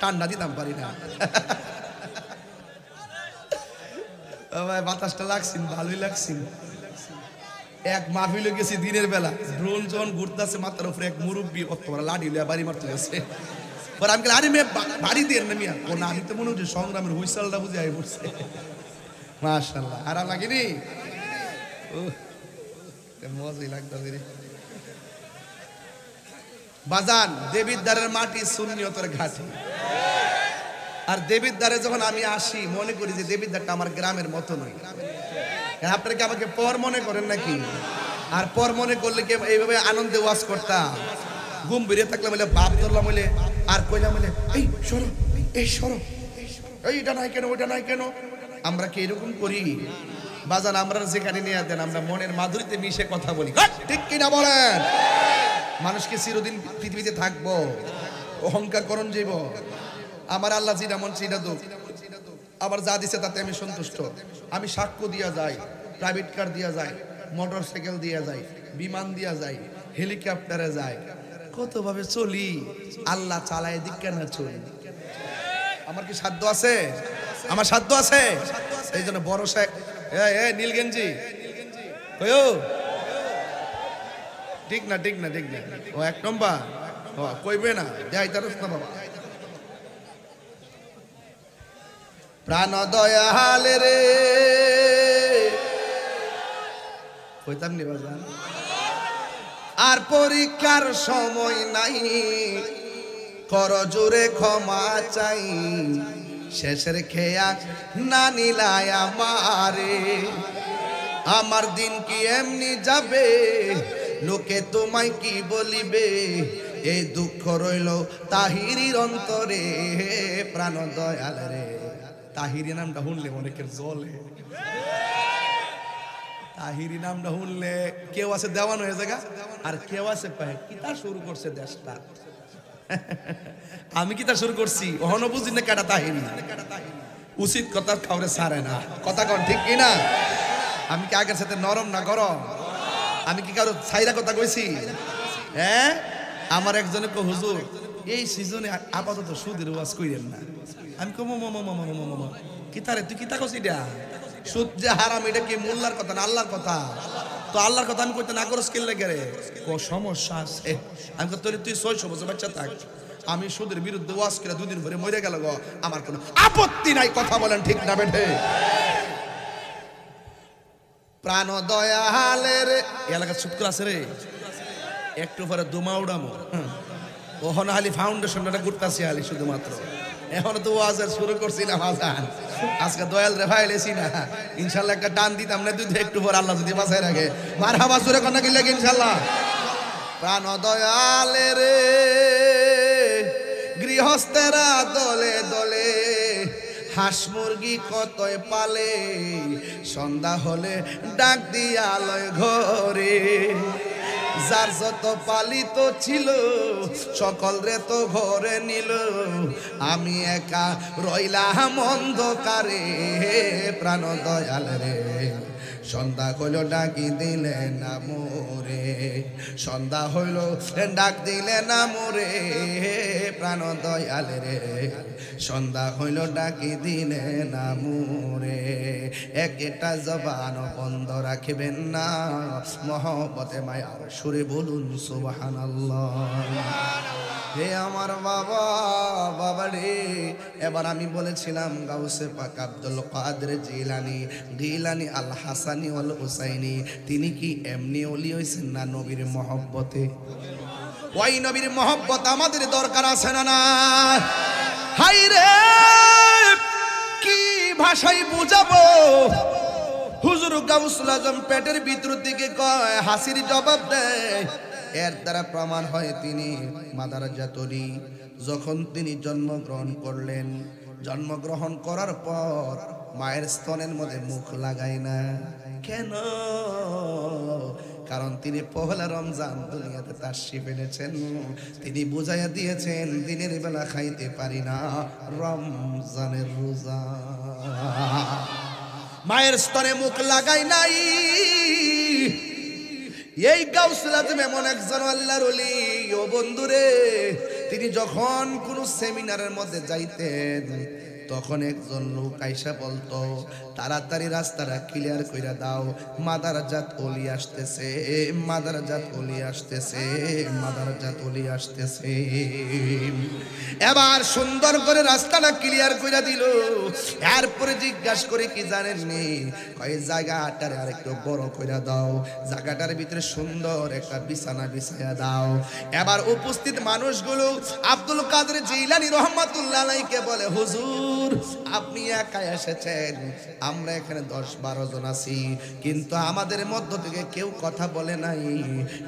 ঠান্ডা দিতাম পারি না। বাতাসটা লাগছিল, ভালোই লাগছিল। এক মাহফিলে গেছি দিনের বেলা, ড্রোন যখন ঘুরতেছে মাথার উপরে এক মুরব্বী অত বড় লাঠি লিয়া বাড়ি মারতে গেছে। পরে আমি আরে মেয়ে বাড়ি দিয়ে না মিয়া, ও না আমি তো মনে হচ্ছে সংগ্রামের হুইসেলটা বুঝে আই পড়ছে। মাশাআল্লাহ আরাম লাগেনি? মজাই লাগতেছে রে বাজান। দেবীর দ্বারের মাটি সুন্নিয়তের ঘাটি। আর দেবীর দ্বারে যখন আমি আসি মনে করি যে দেবীর দ্বারটা আমার গ্রামের মতো নয়। আপনারা কি আমাকে পর মনে করেন নাকি? আর পর মনে করলে কি এইভাবে আনন্দে ওয়াজ করতাম? ঘুম বেরিয়ে থাকলে বলে বাপ ধরলাম বলে আর কইলাম বলে এই সরো এই সরো, এইটা নাই কেন ওইটা নাই কেন। আমরা কি এরকম করি বাজান? আমরা যেখানে নিয়ে দেন আমরা মনের মাধুরীতে মিশে কথা বলি, ঠিক কিনা বলেন? মানুষকে চিরদিন পৃথিবীতে থাকবো, অহংকার করণ যাইব। আমার আল্লাহ জিনা মন চিনা দো, আবার যা দিছে তাতে আমি সন্তুষ্ট। আমি সাক্ষ্য দিয়া যাই, প্রাইভেট কার দিয়া যায়, মোটর সাইকেল দিয়া যায়, বিমান দিয়া যায়, হেলিকপ্টারে যায়, কতভাবে চলি। আল্লাহ চালায় দিক কেন চলি? আমার কি সাধ্য আছে? আমার সাধ্য আছে? এই জন্য বড় শেখ নীলগেঞ্জি ঠিক না ঠিক না ঠিক না, ও এক নম্বর কইবে না যাই তার না বাবা। প্রাণ দয়াল রে কইতাম নি বাজান। আর পরীক্ষার সময় নাই, কর জোরে ক্ষমা চাই। শেষের খেয়া না নিলাই আমারে, আমার দিন কি এমনি যাবে, লোকে তোমায় কি বলিবে। এই দুঃখ রইল তাহিরির অন্তরে, প্রাণ দয়াল রে। তাহিরি নামটা শুনলে অনেকের জলে। তাহিরি নামটা শুনলে কেউ আছে দেওয়ান হয়ে জায়গা, আর কেউ আছে পায় কিতা শুরু করছে দেশটা। আমি কিতা শুরু করছি ওহনো বুঝি না কাটা তাহিরি। উচিত কথা কাউরে ছাড়ে না, কথা কন ঠিক কিনা? আমি কি আগের সাথে নরম না গরম? আমি কি কারো ছাইরা কথা কইছি? হ্যাঁ, আমার একজনে কো হুজুর এই সিজনে আপাতত সুদের ওয়াজ কইরেন না। আমি কো কিতারে তুই কিতা কইছিস? এটা সুদ যে হারাম, এটা কি মোল্লার কথা না আল্লাহর কথা? তো আল্লাহর কথা আমি কইতে না করস কেন লাগে রে? কো সমস্যা আছে। আমি কো তুই 600 বছর বাচ্চা থাক, আমি সুদের বিরুদ্ধে ওয়াজ করে দুদিন পরে মরে গেল গো, আমার কোনো আপত্তি নাই। কথা বলেন ঠিক না বেঠে? প্রাণ দয়ালের এলাকা চুপ করে আছে রে, একটু পরে দুমা উড়ামো। ওহন হালি ফাউন্ডেশনটা ঘুরতাছি হালি শুধুমাত্র, এখন তো ওয়াজের শুরু করছি না মাজান। আজকে দয়াল রে ভাই লেছি না, ইনশাল্লাহ একটা টান দিতাম না, দুই একটু পর আল্লাহ যদি বাঁচাই রাখে। মারহাবা জোরে কোন কি লাগে ইনশাল্লাহ। প্রাণ দয়ালের গৃহস্থেরা দলে দলে, হাঁস মুরগি কতই পালে, সন্ধ্যা হলে ডাক দিয়া লয় ঘরে। যার যত পালিত ছিল সকল রে তো ঘরে নিল, আমি একা রইলাম অন্ধকারে। প্রাণ দয়াল রে সন্ধ্যা হইল ডাকি দিলে না মোরে, সন্ধ্যা হইল ডাক দিলে না মোরে। প্রাণ দয়াল রে সন্ধ্যা হইল ডাকি দিলে না মোরে। একটা জবান বন্ধ রাখবেন না, মহব্বতে মায়ার সুরে বলুন সুবহানাল্লাহ। হে আমার বাবা, বাবা রে। এবার আমি বলেছিলাম গাউসে পাক আব্দুল কাদের জিলানী, গিলানী আল হাসানী ওয়াল হুসাইনী, তিনি কি এমনি ওলি হইছেন না নবীর মহব্বতে? ওই নবীর মহব্বত আমাদের দরকার আছে না? না হাই রে কি ভাষায় বুঝাবো? হুজুর গাউসুল আজম পেটের ভিতর থেকে কয়, হাসির জবাব দেয়। এর দ্বারা প্রমাণ হয় তিনি মাদারাজাতলি। যখন তিনি জন্মগ্রহণ করলেন, জন্মগ্রহণ করার পর মায়ের স্তনের মধ্যে মুখ লাগায় না কেন? কারণ তিনি পহেলা রমজান দুনিয়াতে তাশরিফ এনেছেন, তিনি বুঝাইয়া দিয়েছেন দিনের বেলা খাইতে পারি না রমজানের রোজা। মায়ের স্তনে মুখ লাগাই নাই। এই গাউসুল আজম এমন একজন আল্লাহর ওলি ও বন্ধুরে, তিনি যখন কোন সেমিনারের মধ্যে যাইতেন তখন একজন লোক আইসা বলতো তাড়াতাড়ি রাস্তাটা ক্লিয়ার কইরা দাও, মাদারজাত ওলি আসতেছে, মাদারজাত ওলি আসতেছে, মাদারজাত ওলি আসতেছে। এবার সুন্দর করে রাস্তাটা ক্লিয়ার কইরা দিল। এরপরে জিজ্ঞাসা করে কি জানেননি, কয় জায়গাটারে আরেকটু বড় কইরা দাও, জায়গাটার ভিতরে সুন্দর একটা বিছানা বিছায়া দাও। এবার উপস্থিত মানুষগুলো আব্দুল কাদের জিলানী রহমাতুল্লাহ আলাইহিকে বলে, হুজুর আপনি একা এসেছেন, আমরা এখানে 10-12 জন আছি, কিন্তু আমাদের মধ্য থেকে কেউ কথা বলে নাই,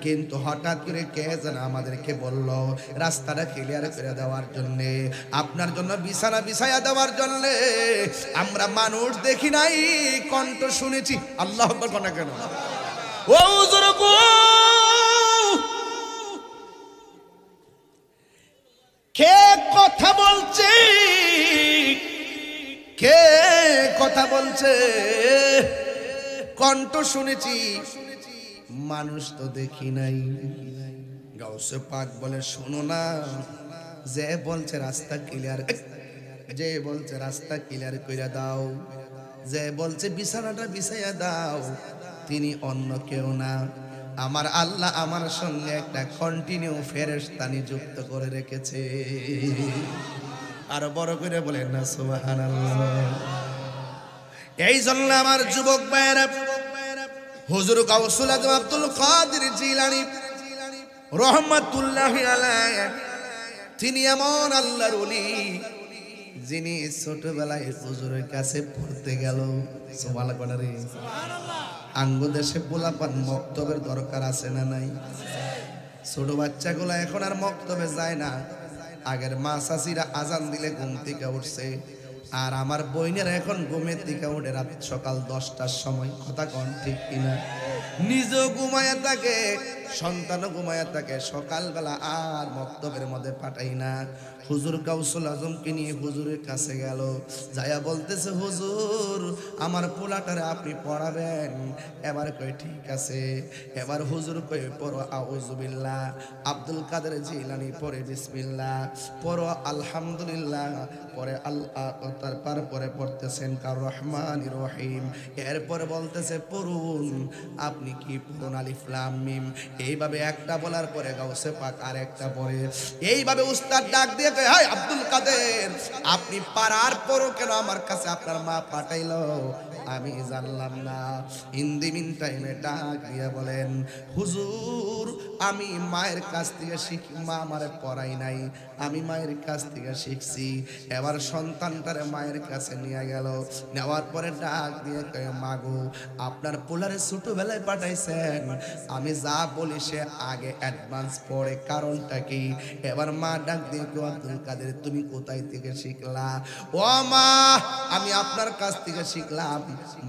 কিন্তু হঠাৎ করে কে যেন আমাদেরকে বলল রাস্তাটা ক্লিয়ার করে দেওয়ার জন্য, আপনার জন্য বিছানা বিছায়া দেওয়ার জন্য। আমরা মানুষ দেখি নাই, কণ্ঠ শুনেছি। আল্লাহু আকবার কোন কেন? ও হুজুর গো, কে কথা বলছে, কে কথা বলছে? কণ্ঠ শুনেছি, মানুষ তো দেখি নাই। গাউসে পাক বলে, শোনো না, যে বলছে রাস্তা ক্লিয়ার, যে বলছে রাস্তা ক্লিয়ার কইরা দাও, যে বলছে বিছানাটা বিছাইয়া দাও, তিনি অন্য কেউ না, আমার আল্লাহ আমার সঙ্গে একটা কন্টিনিউ ফেরেশতা নিযুক্ত করে রেখেছে। আর বড় করে বলেন না সুবহানাল্লাহ। এই জন্য আমার যুবক ভাইয়েরা, হুজুর গাউসুল আজম আব্দুল কাদের জিলানী রহমাতুল্লাহি আলাইহি, তিনি এমন আল্লাহর ওলি যিনি ছোটবেলায় হুজুরের কাছে পড়তে গেল। সুবহানাল্লাহ। আঙ্গ দেশে পোলাপান মক্তবের দরকার আছে না নাই? ছোট বাচ্চাগুলো এখন আর মক্তবে যায় না। আগের মা চাচিরা আজান দিলে ঘুম থেকে উঠছে, আর আমার বইনেরা এখন ঘুমের থেকে উঠে রাত সকাল 10টার সময়। কথা কন ঠিক কিনা? নিজেও ঘুমায়া থাকে, সন্তানও ঘুমায়া থাকে, সকালবেলা আর মক্তবের মধ্যে পাঠাই না। হুজুর গাউসুল আজমকে নিয়ে হুজুরের কাছে গেল, যায়া বলতেছে, হুজুর আমার পোলাটারে আপনি পড়াবেন। এবার কই ঠিক আছে। এবার হুজুর কই পড়ো আউযুবিল্লাহ, আব্দুল কাদের জিলানী পড়ে বিসমিল্লাহ, পড়ো আলহামদুলিল্লাহ, পরে আল্লাহ, তারপরে পড়তেছেন কার রহমানির রহিম, এরপরে বলতেছে পড়ুন, আপনি কি পড়ুন আলিফ লাম মিম। এইভাবে একটা বলার পরে গাউসে পাক আর একটা পড়ে। এইভাবে উস্তাদ ডাক দিয়ে কয়, হাই আব্দুল কাদের, আপনি পারার পরও কেন আমার কাছে আপনার মা পাঠাইলো? আমি জানলাম না। ইন দি মিন টাইমে ডাক দিয়ে বলেন, হুজুর আমি মায়ের কাছ থেকে শিখি, মা আমারে পড়াই নাই, আমি মায়ের কাছ থেকে শিখছি। এবার সন্তানটারে মায়ের কাছে নিয়ে গেল, নেওয়ার পরে ডাক দিয়ে কয়, মাগো আপনার পোলারে ছোটবেলায় পাঠাইছেন, আমি যা বলি সে আগে অ্যাডভান্স পড়ে, কারণটা কি? এবার মা ডাক দিয়ে কয়, আব্দুল কাদের তুমি কোথায় থেকে শিখলা? ও মা আমি আপনার কাছ থেকে শিখলাম।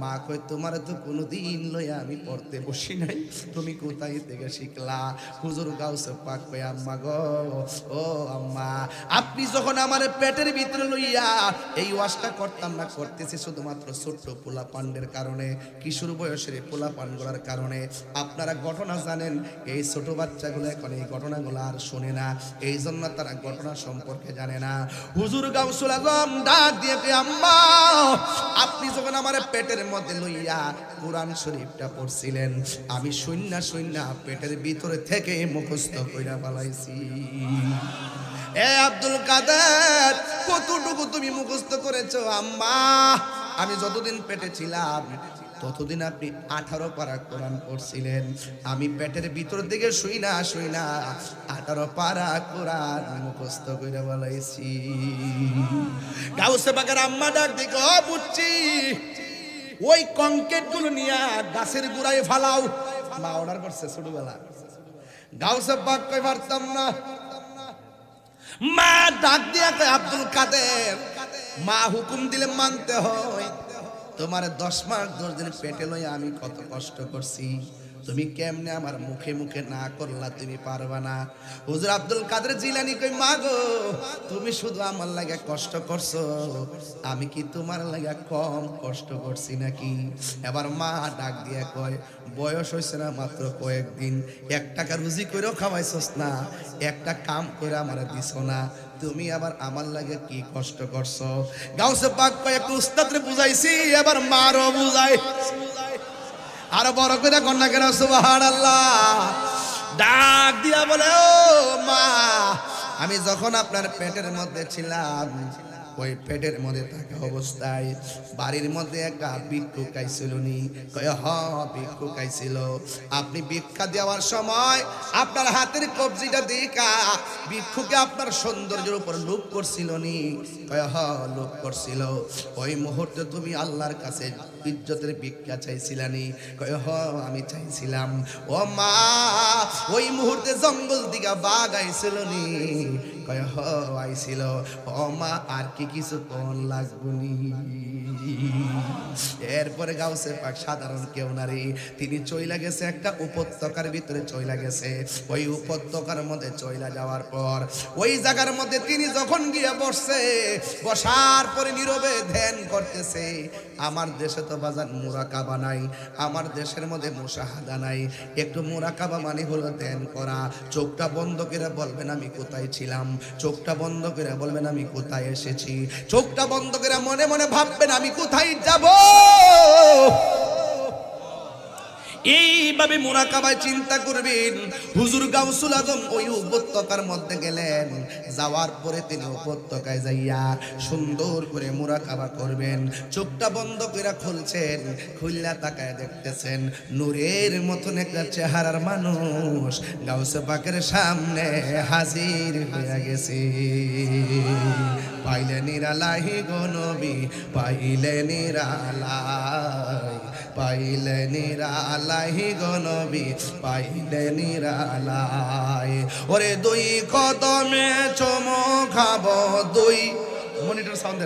মা কয়, তোমার তো কোনোদিন লইয়া আমি পড়তে বসি নাই, তুমি কোথায় থেকে শিখলা? হুজুর গাউসে পাক কয়, আম্মা গো, ও আম্মা, আপনি যখন আমার পেটের ভিতরে লইয়া এই ওয়াজটা করতাম না, করতেছি শুধুমাত্র ছোট্ট পোলা পান্ডের কারণে, কিশোর বয়সের পোলা পান্ডার কারণে। আপনারা ঘটনা জানেন, এই ছোট বাচ্চাগুলো এখন এই ঘটনাগুলো আর শোনে না, এই জন্য তারা ঘটনা সম্পর্কে জানে না। হুজুর গাউসুল আজম ডাক দিয়ে কয়, আম্মা আপনি যখন আমার পেটের মধ্যে লইয়া কোরআন শরীফটা পড়ছিলেন, আমি শূন্য শূন্য পেটের ভিতরে থেকে মুখস্থ কইরা পালাইছি। এ আব্দুল কাদের কতটুকু তুমি মুখস্থ করেছো? আম্মা আমি যতদিন পেটে ছিলাম ততদিন আপনি 18 পারা কোরআন পড়ছিলেন, আমি পেটের ভিতর দিকে শুই না 18 পারা কোরআন মুখস্থ করে বলাইছি। গাউসে পাকের আম্মা ডাক দিকে, ও বুঝছি, ওই কংক্রিট গুলো নিয়ে গাছের গোড়ায় ফালাও। মা অর্ডার করছে ছোটবেলা। গাউসে পাক কই পারতাম না। মা ডাক দিয়া কয়, আব্দুল কাদের মা হুকুম দিলে মানতে হয়, তোমার 10 মাস 10 দিন পেটে লই আমি কত কষ্ট করছি, তুমি কেমনে আমার মুখে মুখে না করলা, তুমি পারবা না। হুজুর আব্দুল কাদের জিলানী কই মা গো, তুমি শুধু আমার লাগা কষ্ট করছো, আমি কি তোমার লাগা কম কষ্ট করছি নাকি? এবার মা ডাক দিয়ে কয়, বয়স হয়েছে না মাত্র কয়েকদিন, 1 টাকা রুজি কইরও খাওয়াইছস না, একটা কাম করে আমার দিছো না, তুমি আবার আমার লাগে কি কষ্ট করছো? গাউসে পাক কয় একটু উস্তাদরে বুঝাইছি, এবার মারও বুঝাই। আর বড় করে কন্যা কেন সুবহানাল্লাহ। ডাক দিয়া বলে, ও মা, আমি যখন আপনার পেটের মধ্যে ছিলাম, ওই পেটের মধ্যে থাকা অবস্থায় বাড়ির মধ্যে একটা ভিক্ষুক আইছিল নি? কয় হ, ভিক্ষুক আইছিল। আপনি ভিক্ষা দেওয়ার সময় আপনার হাতের কবজিটা দেখা ভিক্ষুকে আপনার সৌন্দর্যের উপর লোভ করছিল নি? কয় হ, লোভ করছিল। ওই মুহূর্তে তুমি আল্লাহর কাছে ইজ্জতের ভিক্ষা চাইছিলানি? কয় হ, আমি চাইছিলাম। ও মা, ওই মুহূর্তে জঙ্গল দিকে বাঘ আইছিল নি? কয় হ, আইছিল। ও মা, আর কি কিছু কোন লাগবনি? এরপরে গাউসে পাক সাধারণ কেউ নারী, তিনি চইলা গেছে একটা উপত্যকার ভিতরে চইলা গেছে। ওই উপত্যকার মধ্যে চইলা যাওয়ার পর ওই জায়গার মধ্যে তিনি যখন গিয়ে বসছে, বসার পরে নীরবে ধ্যান করতেছে। আমার দেশে তো বাজার মুরাকাবা নাই, আমার দেশের মধ্যে মুশাহাদা নাই। একটু মুরাকাবা মানে হলো ধ্যান করা। চোখটা বন্ধ করে বলবেন আমি কোথায় ছিলাম, চোখটা বন্ধ করে বলবেন আমি কোথায় এসেছি, চোখটা বন্ধ করে মনে মনে ভাববেন আমি কোথায় যাব। এইভাবে মুরাকাবায় চিন্তা করবেন। হুজুর গাউসুল আজম ওই উপত্যকার মধ্যে গেলেন, যাওয়ার পরে তিনি উপত্যকায় যাইয়া সুন্দর করে মুরাকাবা করবেন। চোখটা বন্ধ করে খুলছেন, খুললা তাকায় দেখতেছেন নূরের মতন একটা চেহারার মানুষ গাউসে পাকের সামনে হাজির হয়ে গেছে। পাইলে নিরালাই গো নবী, পাইলে নিরালাই, পাইলে নিরালাই গো নবী, পাইলে নিরালাই। ওরে দুই কদমে চুমো খাবো, দুই মনিটর সাউন্ড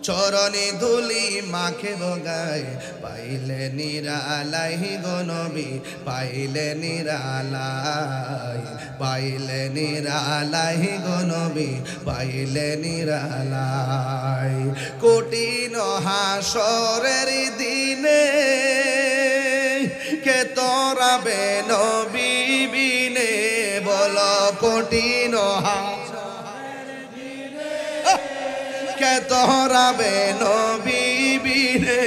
চরণে ধুলি মাখে গায়, পাইলে নিরালাই গো নবী, পাইলে নিরালাই, পাইলে নিরালাই গো নবী, পাইলে নিরালাই। কঠিন হাসরের দিনে কে তোরাবে নবী বিনে, বলো কঠিন কে তোরাবে নবী বিনে।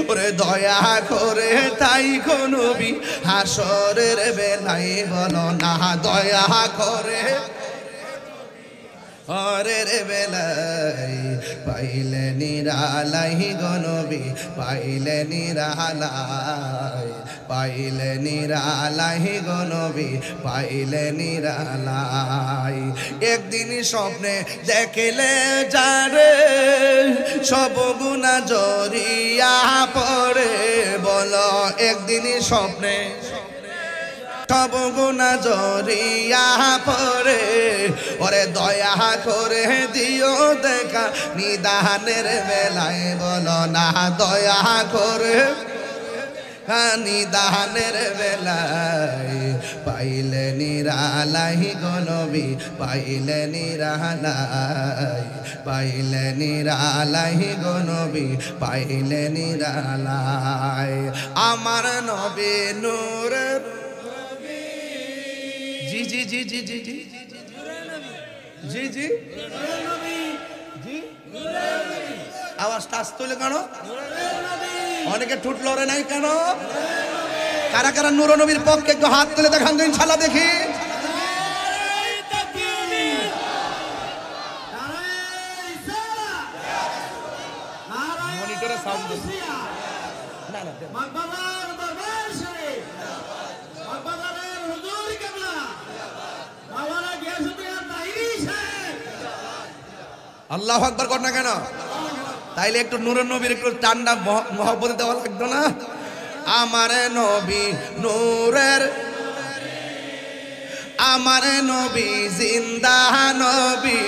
ওরে দয়া করে তাই গো নবী হাসরের বেলায় বলো না, দয়া করে হরের বেলায়, পাইলে নিরালাই গো নবী, পাইলে নিরালাই, পাইলে নিরালাই গো নবী, পাইলে নিরালাই। একদিন স্বপ্নে দেখলে যারে সব গুনাহ জড়িয়া পড়ে, বলো একদিন স্বপ্নে সব গুনাহ জড়িয়া পড়ে। ওরে দয়া করে দিও দেখা নিদানের বেলায়, বলো না দয়া করে নিদানের বেলায়, পাইলে নিরালাই গো নবী, পাইলে নিরালাই, পাইলে নিরালাই গো নবী, পাইলে নিরালাই। আমার নবী নূরের, জি জি জি জি জি জি জি জি জি, আওয়াজটা আসতে হলে কেন? অনেকে ঠুট লড়ে নাই কেন? কারা কারা নূর নবীর পক্ষে একটু হাত তুলে দেখান তো ইনশাআল্লাহ দেখি। মনিটরে সাউন্ড না না আল্লাহু আকবার কর না কেন? তাইলে একটু নূর নবীর একটু টান্ডা মহব্বত দেওয়া লাগতো না? আমার নবী নূরের, আমার নবী জিন্দা নবী,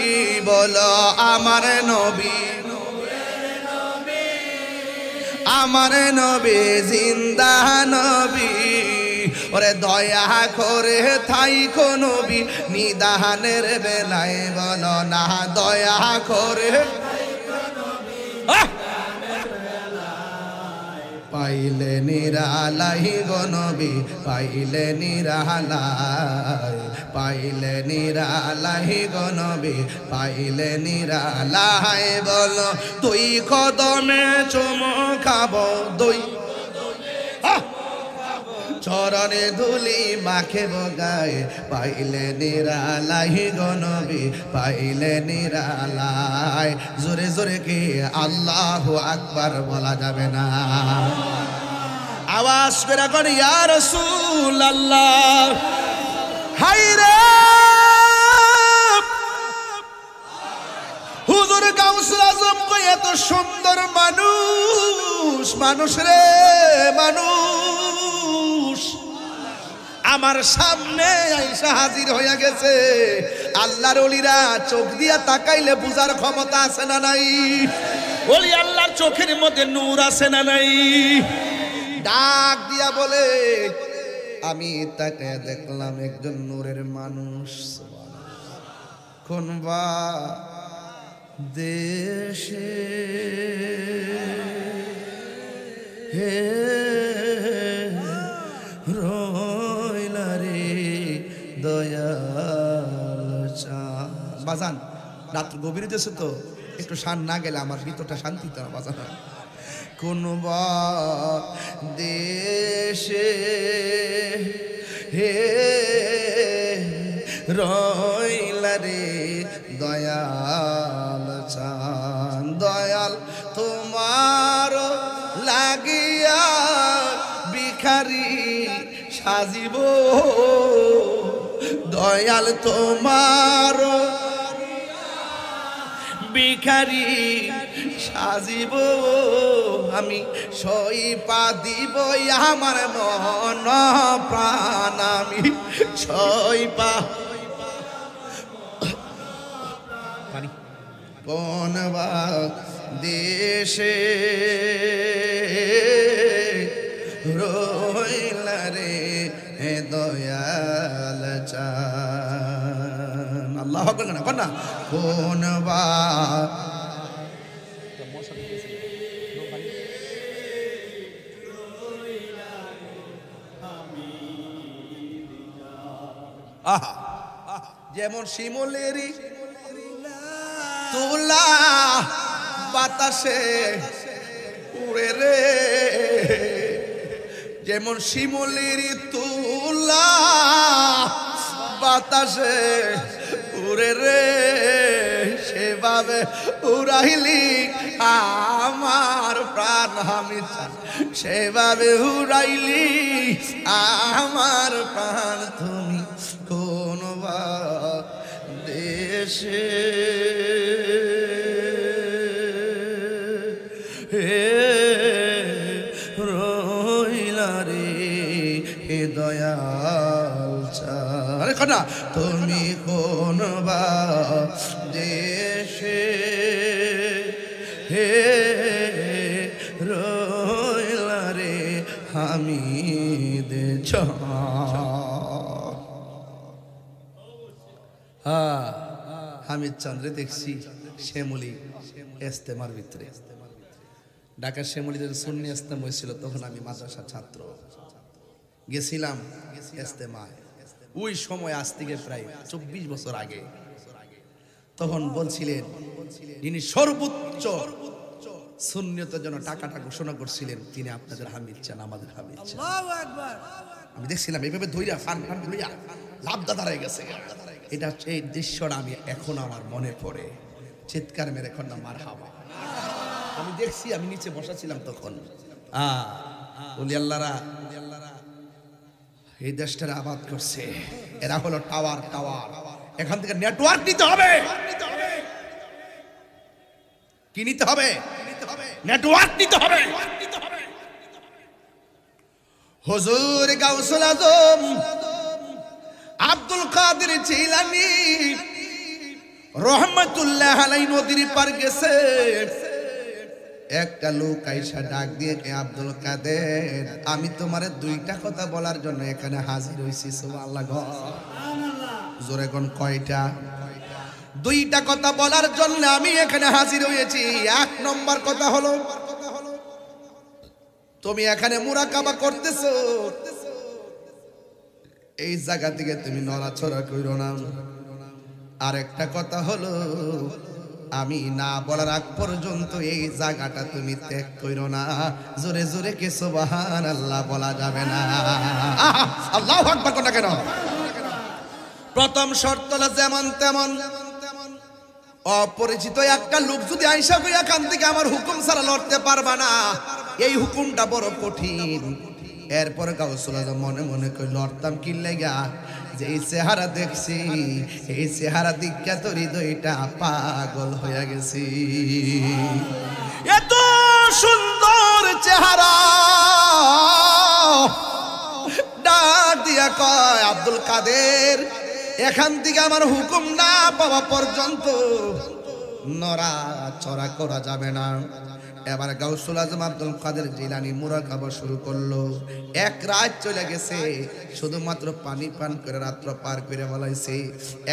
বলো আমার নবী আমার নবী জিন্দা নবী ওরে দয়া করে থাইকো নবী নিদানের বেলায় বলো না দয়া করে পাইলে নিরালাই গো নবী পাইলে নিরালাই পাইলে নিরালাই গো নবী পাইলে নিরালাই বলো দুই কদমে চুমু খাবো দুই চরণে ধুলি মাখে বগায় পাইলে নিরালাই গো নবী পাইলে নিরালাই জোরে জোরে কি আল্লাহু আকবার বলা যাবে না আওয়াজ করে কোন ইয়া রাসূলুল্লাহ হায়রে হুজুর গাউসুল আজম কই এত সুন্দর মানুষ মানুষ রে মানুষ আমার সামনে আইসা হাজির হইয়া গেছে আল্লাহর ওলিরা চোখ দিয়া তাকাইলে বুঝার ক্ষমতা আছে না নাই ওলি আল্লাহর চোখের মধ্যে নূর আছে না নাই ডাক দিয়া বলে আমি তাকে দেখলাম একজন নূরের মানুষ কোন বা দেশে হে রইলা রে দয়াল চাঁদ বাজান রাত গভীর দেশে তো একটু শান না গেলে আমার ভিতরটা শান্তি তো না বাজান কোন দেশে হে রইলা রে দয়াল চাঁদ দয়াল তোমার লাগিয়া ভিখারি সাজিব দয়াল তোমার ভিখারি সাজিব আমি সইপা দিব আমার মন প্রাণ আমি সইপা কোন দেশে রইলা রে দয়াল চাঁদ আল্লাহ আকবার না কোন যেমন শিমুলেরই তুলা বাতাসে উড়ে রে যেমন শিমুলেরই তুলা বাতাসে উড়ে রে সেভাবে উড়াইলি আমার প্রাণ আমি সেভাবে উড়াইলি আমার প্রাণ তুমি কোন দেশে রইলা রে দয়াল চাঁদ না তুমি কোন দেশে হে রইলা রে হামিদ হামিদ চন্দ্রে দেখছি শ্যামলী ইস্তেমার ভিতরে ঢাকার শ্যামলীতে সুন্নি ইস্তেমা হয়েছিল তখন আমি মাদ্রাসার ছাত্র গেছিলাম ইস্তেমায় ওই সময় আজ থেকে প্রায় 24 বছর আগে তখন বলছিলেন যিনি সর্বোচ্চ সুন্নিয়তের জন্য টাকাটা ঘোষণা করছিলেন তিনি আপনাদের হামিদ চান আমাদের হামিদ চান আমি দেখছিলাম এইভাবে ধইরা ফান ধইরা লাভ দাঁড়ায় গেছে এটা এই দৃশ্যটা আমি এখন আমার মনে পড়ে চিৎকার মেরে এখন না মারহাবা আমি দেখছি আমি নিচে বসা ছিলাম তখন ওলি আল্লাহরা এই দেশটার আবাদ করছে এরা হলো টাওয়ার এখান থেকে নেটওয়ার্ক নিতে হবে কি নিতে হবে নেটওয়ার্ক নিতে হবে হুজুর গাউসুল আজম আব্দুল কাদের জিলানী রহমাতুল্লাহ আলাইহি নদীর পার গেছে একটা লোক আইসা ডাক দিয়ে কে আব্দুল কাদের, আমি তোমারে দুইটা কথা বলার জন্য এখানে হাজির হইছি। সুবহানাল্লাহ গো, জোরে কোন কয়টা? দুইটা কথা বলার জন্য আমি এখানে হাজির হয়েছি। এক নম্বর কথা হলো, তুমি এখানে মুরাকাবা করতেছো, এই জায়গা থেকে তুমি নড়াচড়া কইরো না। আরেকটা কথা হলো, আমি না বলার আগ পর্যন্ত এই জায়গাটা তুমি ত্যাগ কইরো না। জোরে জোরে কে সুবহানাল্লাহ বলা যাবে না? আল্লাহু আকবার কোনটা কেন? প্রথম শর্ত হলো যেমন তেমন অপরিচিত একটা লোক যদি আইসা কই এখান থেকে আমার হুকুম ছাড়া লড়তে পারবা না, এই হুকুমটা বড় কঠিন। এরপরে গাউসুল আজম মনে মনে কই লড়তাম কি লাগা, যে এই চেহারা দেখছি, এই চেহারা দিকা তো হৃদয়টা পাগল হয়ে গেছি। এত সুন্দর চেহারা, ডাক দিয়া কয় আব্দুল কাদের, এখান থেকে আমার হুকুম না পাওয়া পর্যন্ত নড়া চড়া করা যাবে না। এবার গাউসুল আজম আব্দুল কাদের জিলানী মুরাকাবা শুরু করলো। এক রাত চলে গেছে, শুধুমাত্র পানি পান করে রাত্র পার করে বলাইছে।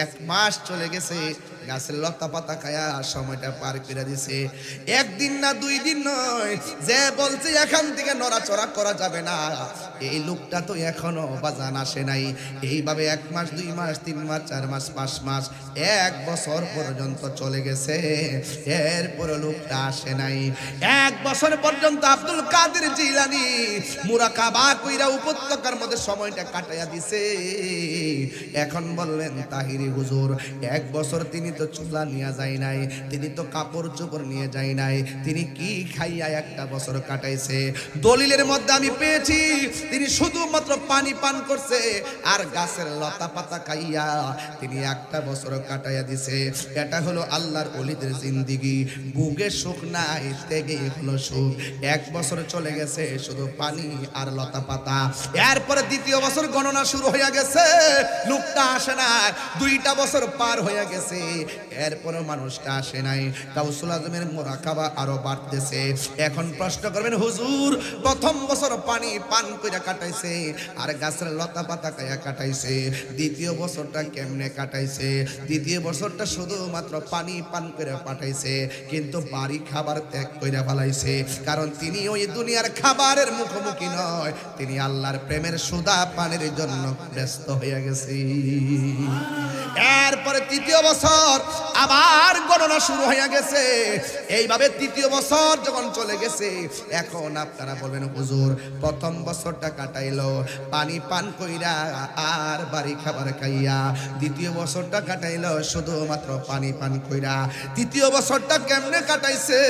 এক মাস চলে গেছে, গাছের লতা পাতা খায়া সময়টা পার করে দিছে। একদিন না দুই দিন নয়, যে বলছে এখান থেকে নড়াচড়া করা যাবে না, এই লোকটা তো এখনো বাজান আসে নাই। এইভাবে 1 মাস 2 মাস 3 মাস 4 মাস 5 মাস 1 বছর পর্যন্ত চলে গেছে, এরপর লোকটা আসে নাই। 1 বছর পর্যন্ত আব্দুল কাদের জিলানী মুরাকাবা কইরা উপত্যকার মধ্যে সময়টা কাটাইয়া দিছে। এখন বললেন তাহিরি হুজুর, 1 বছর তিনি তো চুলা নিয়ে যায় নাই, তিনি তো কাপড় চোপড় নিয়ে যায় নাই, তিনি কি খাইয়া 1টা বছর কাটাইছে? দলিলের মধ্যে আমি পেয়েছি তিনি শুধুমাত্র পানি পান করছে আর গাছের লতা পাতা খাইয়া তিনি 1টা বছর কাটাইয়া দিছে। এটা হলো আল্লাহর ওলিদের জিন্দেগি। বুকে সুখ নাই, তেগে হলো সুখ। 1 বছর চলে গেছে শুধু পানি আর লতা পাতা। এরপরে 2য় বছর গণনা শুরু হয়ে গেছে, লোকটা আসে না। 2টা বছর পার হয়ে গেছে, এরপরে মানুষটা আসে নাই। গাউসুল আজমের মুরাকাবা আরো বাড়তেছে। এখন প্রশ্ন করবেন হুজুর, প্রথম বছর পানি পান করে কাটাইছে আর গাছের লতা পাতা খাইয়া কাটাইছে, 2য় বছরটা কেমনে কাটাইছে? 2য় বছরটা শুধুমাত্র পানি পান করে পাঠাইছে, কিন্তু বাড়ি খাবার ত্যাগ করে ফেলাইছে। কারণ তিনি ওই দুনিয়ার খাবারের মুখোমুখি নয়, তিনি আল্লাহর প্রেমের সুধা পানের জন্য ব্যস্ত হয়ে গেছে। এরপরে 3য় বছর আবার গণনা শুরু হয়ে গেছে। এইভাবে 3য় বছর যখন চলে গেছে, এখন আপনারা বলবেন হুজুর, প্রথম বছরটা কাটাইলো পানি পান কইরা আর বাড়ি খাবার খাইয়া, 2য় বছরটা কাটাইলো শুধুমাত্র পানি পান কইরা, 3য় বছরটা কেমনে কাটাইছে?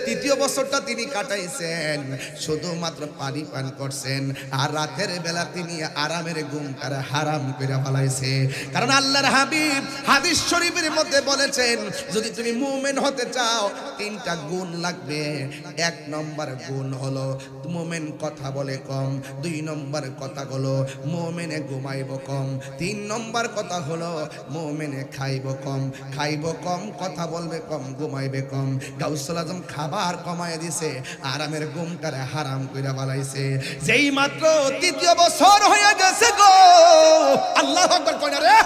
3য় বছরটা তিনি কাটাইছেন শুধুমাত্র পানি পান করছেন আর রাতের বেলা তিনি আরামের ঘুমটা হারাম করে ফেলাইছে। কারণ আল্লাহর হাবিব হাদিস শরীফের মধ্যে বলেছেন, যদি তুমি মুমিন হতে চাও 3টা গুণ লাগবে। 1 নম্বর গুণ হলো মুমিন কথা বলে কম, 2 নম্বর কথা হলো মুমিনে ঘুমাইব কম, 3 নম্বর কথা হলো মুমিনে খাইব কম। খাইব কম, কথা বলবে কম, ঘুমাইবে কম। গাউসুল আজম খাবার কমায় দিছে, আরামের ঘুমটারে হারাম কইরা বালাইছে। যেই মাত্র 3য় বছর হয়ে গেছে গো, আল্লাহু আকবার কইনা রে,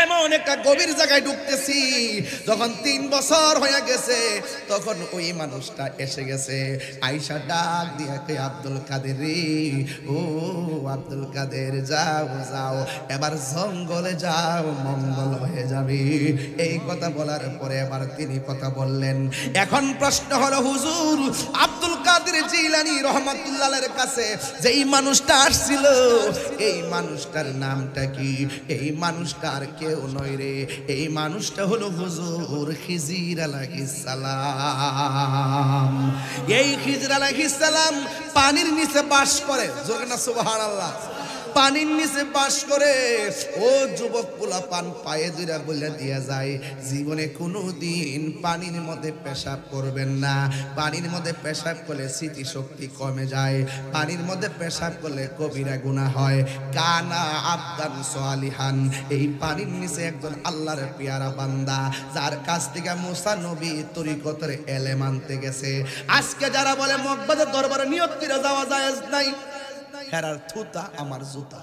এমন একটা গভীর জায়গায় ঢুকতেছি। যখন 3 বছর হয়ে গেছে, তখন ওই মানুষটা এসে গেছে। আয়েশা ডাক দিয়ে কে আব্দুল কাদের রে, ও আব্দুল কাদের, যাও যাও, এবার জঙ্গলে যাও, মঙ্গল হয়ে যাবে। এই কথা বলার পরে এবার তিনি কথা বললেন। এখন প্রশ্ন হলো হুজুর, আব্দুল কাদের জিলানী রহমাতুল্লাহের কাছে যেই মানুষটা আসছিল, এই মানুষটার নামটা কি? এই মানুষটার কেউ নয় রে, এই মানুষটা হলো হুজুর খিজির আলাইহিস সালাম। এই খিজির আলাইহিস সালাম পানির নিচে বাস করে, জোরে না সুবহানাল্লাহ। পানির নিচে বাস করে। ও যুবক পোলাপান পায়ে দুইরা বলে দিয়া যায়, জীবনে কোনোদিন পানির মধ্যে পেশাব করবেন না। পানির মধ্যে পেশাব করলে স্মৃতিশক্তি কমে যায়, পানির মধ্যে পেশাব করলে কবিরা গুনাহ হয়। কানা আবদান সালিহান, এই পানির নিচে একজন আল্লাহর পেয়ারা বান্দা, যার কাছ থেকে মুসা নবী তরিকতের এলেম আনতে গেছে। আজকে যারা বলে মকবাদের দরবারে নিয়ত করে যাওয়া জায়েজ নাই, হেরার থুতা আমার জুতা।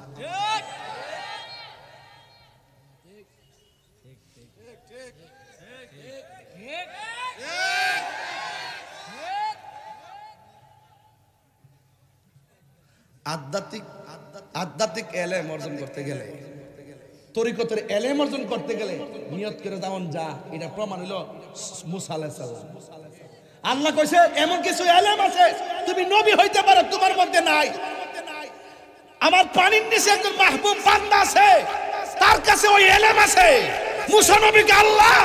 আধ্যাত্মিক এলেম অর্জন করতে গেলে, তরিকতের এলেম অর্জন করতে গেলে নিয়ত করে যাওন যা, এটা প্রমাণ হলো মুসা আলাইহিস সালাম। আল্লাহ কইছে এমন কিছু এলেম আছে তুমি নবী হইতে পারো, তোমার মধ্যে নাই। আমার পানির নিচে একজন মাহবুব বান্দা আছে, তার কাছে ওই এলেম আছে। মুসা নবীকে আল্লাহ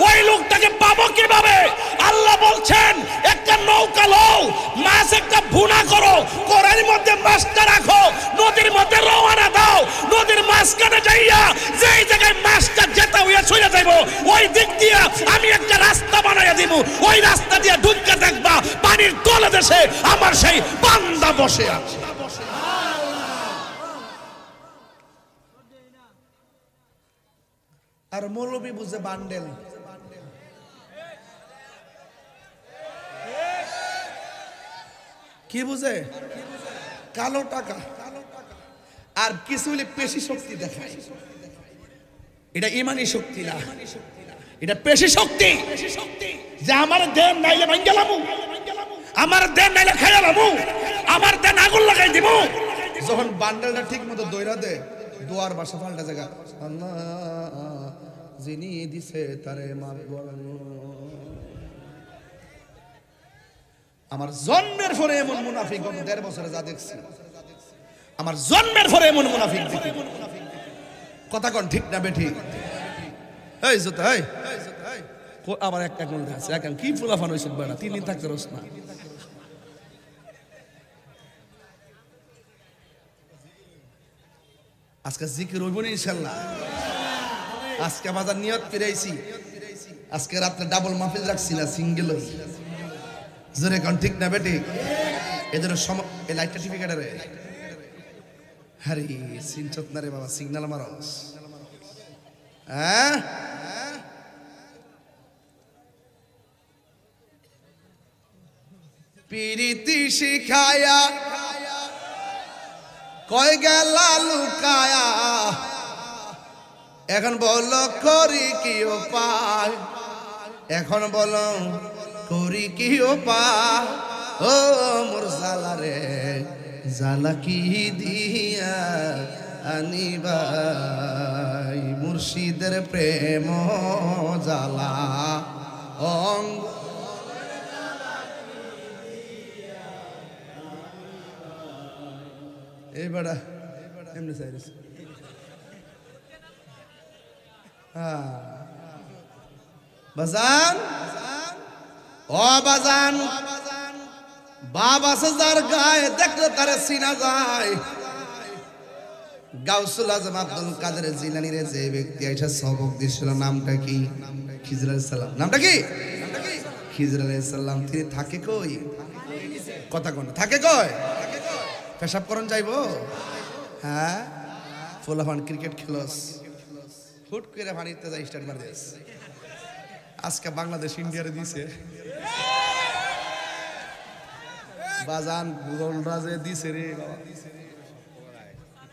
ওই লোকটাকে পাবো কিভাবে? আল্লাহ বলছেন একটা নৌকা লও, মাছ একটা ভুনা করো, কড়াইয়ের মধ্যে মাছটা রাখো, নদীর মধ্যে রওনা দাও, নদীর মাঝখানে যাইয়া যেই জায়গায় মাছটা যেতে হইয়া চলে যাইব, ওই দিক দিয়ে আমি একটা রাস্তা বানাইয়া দিব, ওই রাস্তা দিয়ে ঢুকে দেখবা পানির তলে দেশে আমার সেই বান্দা বসে আছে। আর মৌলবী বুঝে বান্ডেল। কি বুঝে? কালো টাকা। আর কিছু হলে পেশি শক্তি দেখায়। এটা ইমানি শক্তি না, এটা পেশি শক্তি। যে আমার দেন নাইলে ভাঙ্গেলামু, আমার দেন নাইলে খাইলামু, আমার দেন আগুন লাগাই দিব। যখন বান্ডেলটা ঠিক মতো দইরা দে, দুয়ার বাসা পাল্টা জায়গা, আল্লাহ যিনি দিছে তারে মাফ করুন। আমার জন্মের পরে এমন মুনাফিক গত ১.৫ বছরে যা দেখছি, আমার জন্মের পরে এমন মুনাফিক দেখি। কথা কোন ঠিক না বেঠিক? এই জোতা এই আবার একটা কোন আছে এখন কি ফুলাফান হইছে বেটা, ৩ দিন থাকতে রস না। আজকে জিকির হইব না ইনশাআল্লাহ। আজকে বাজার নিয়ত ফিরাইছি, আজকে রাত্রে ডাবল মাহফিল রাখছি না, সিঙ্গেল। জোরে কোন ঠিক না বেঠিক? এদের এই লাইটটা টিপে কাটে রে। আরে সিনচত না রে বাবা, সিগন্যাল মারস। হ্যাঁ পিরিতি শিখায়া কয় গেলা লুকায়া, এখন বলো করি কি উপায়, এখন বলো করি কি উপায়। ও মোর জালা রে জালা কি দিয়া আনিবাই, মুর্শিদের প্রেম জালা অঙ্গ। এই বেড়া এমনি চাইছে। বাজান ও বাজান, বাবা সাজার গায়ে দেখলে তারে চিনা যায়। গাউসুল আজম আব্দুল কাদের জিলানীর যে ব্যক্তি আইসা সবক দিছিল, নামটা কি? খিজর আলাইহিস সালাম। নামটা কি? খিজর আলাইহিস সালাম। তিনি থাকে কই? কথা কোন থাকে কই? পেশাব করন যাইবো? হ্যাঁ ফুলাফান ক্রিকেট খেলস, ফুট করে পানিতে যাই স্টার্ট মার দিস। আজকে বাংলাদেশ ইন্ডিয়ারে দিছে বাজান, গোলরাজে দিছে রে বাবা।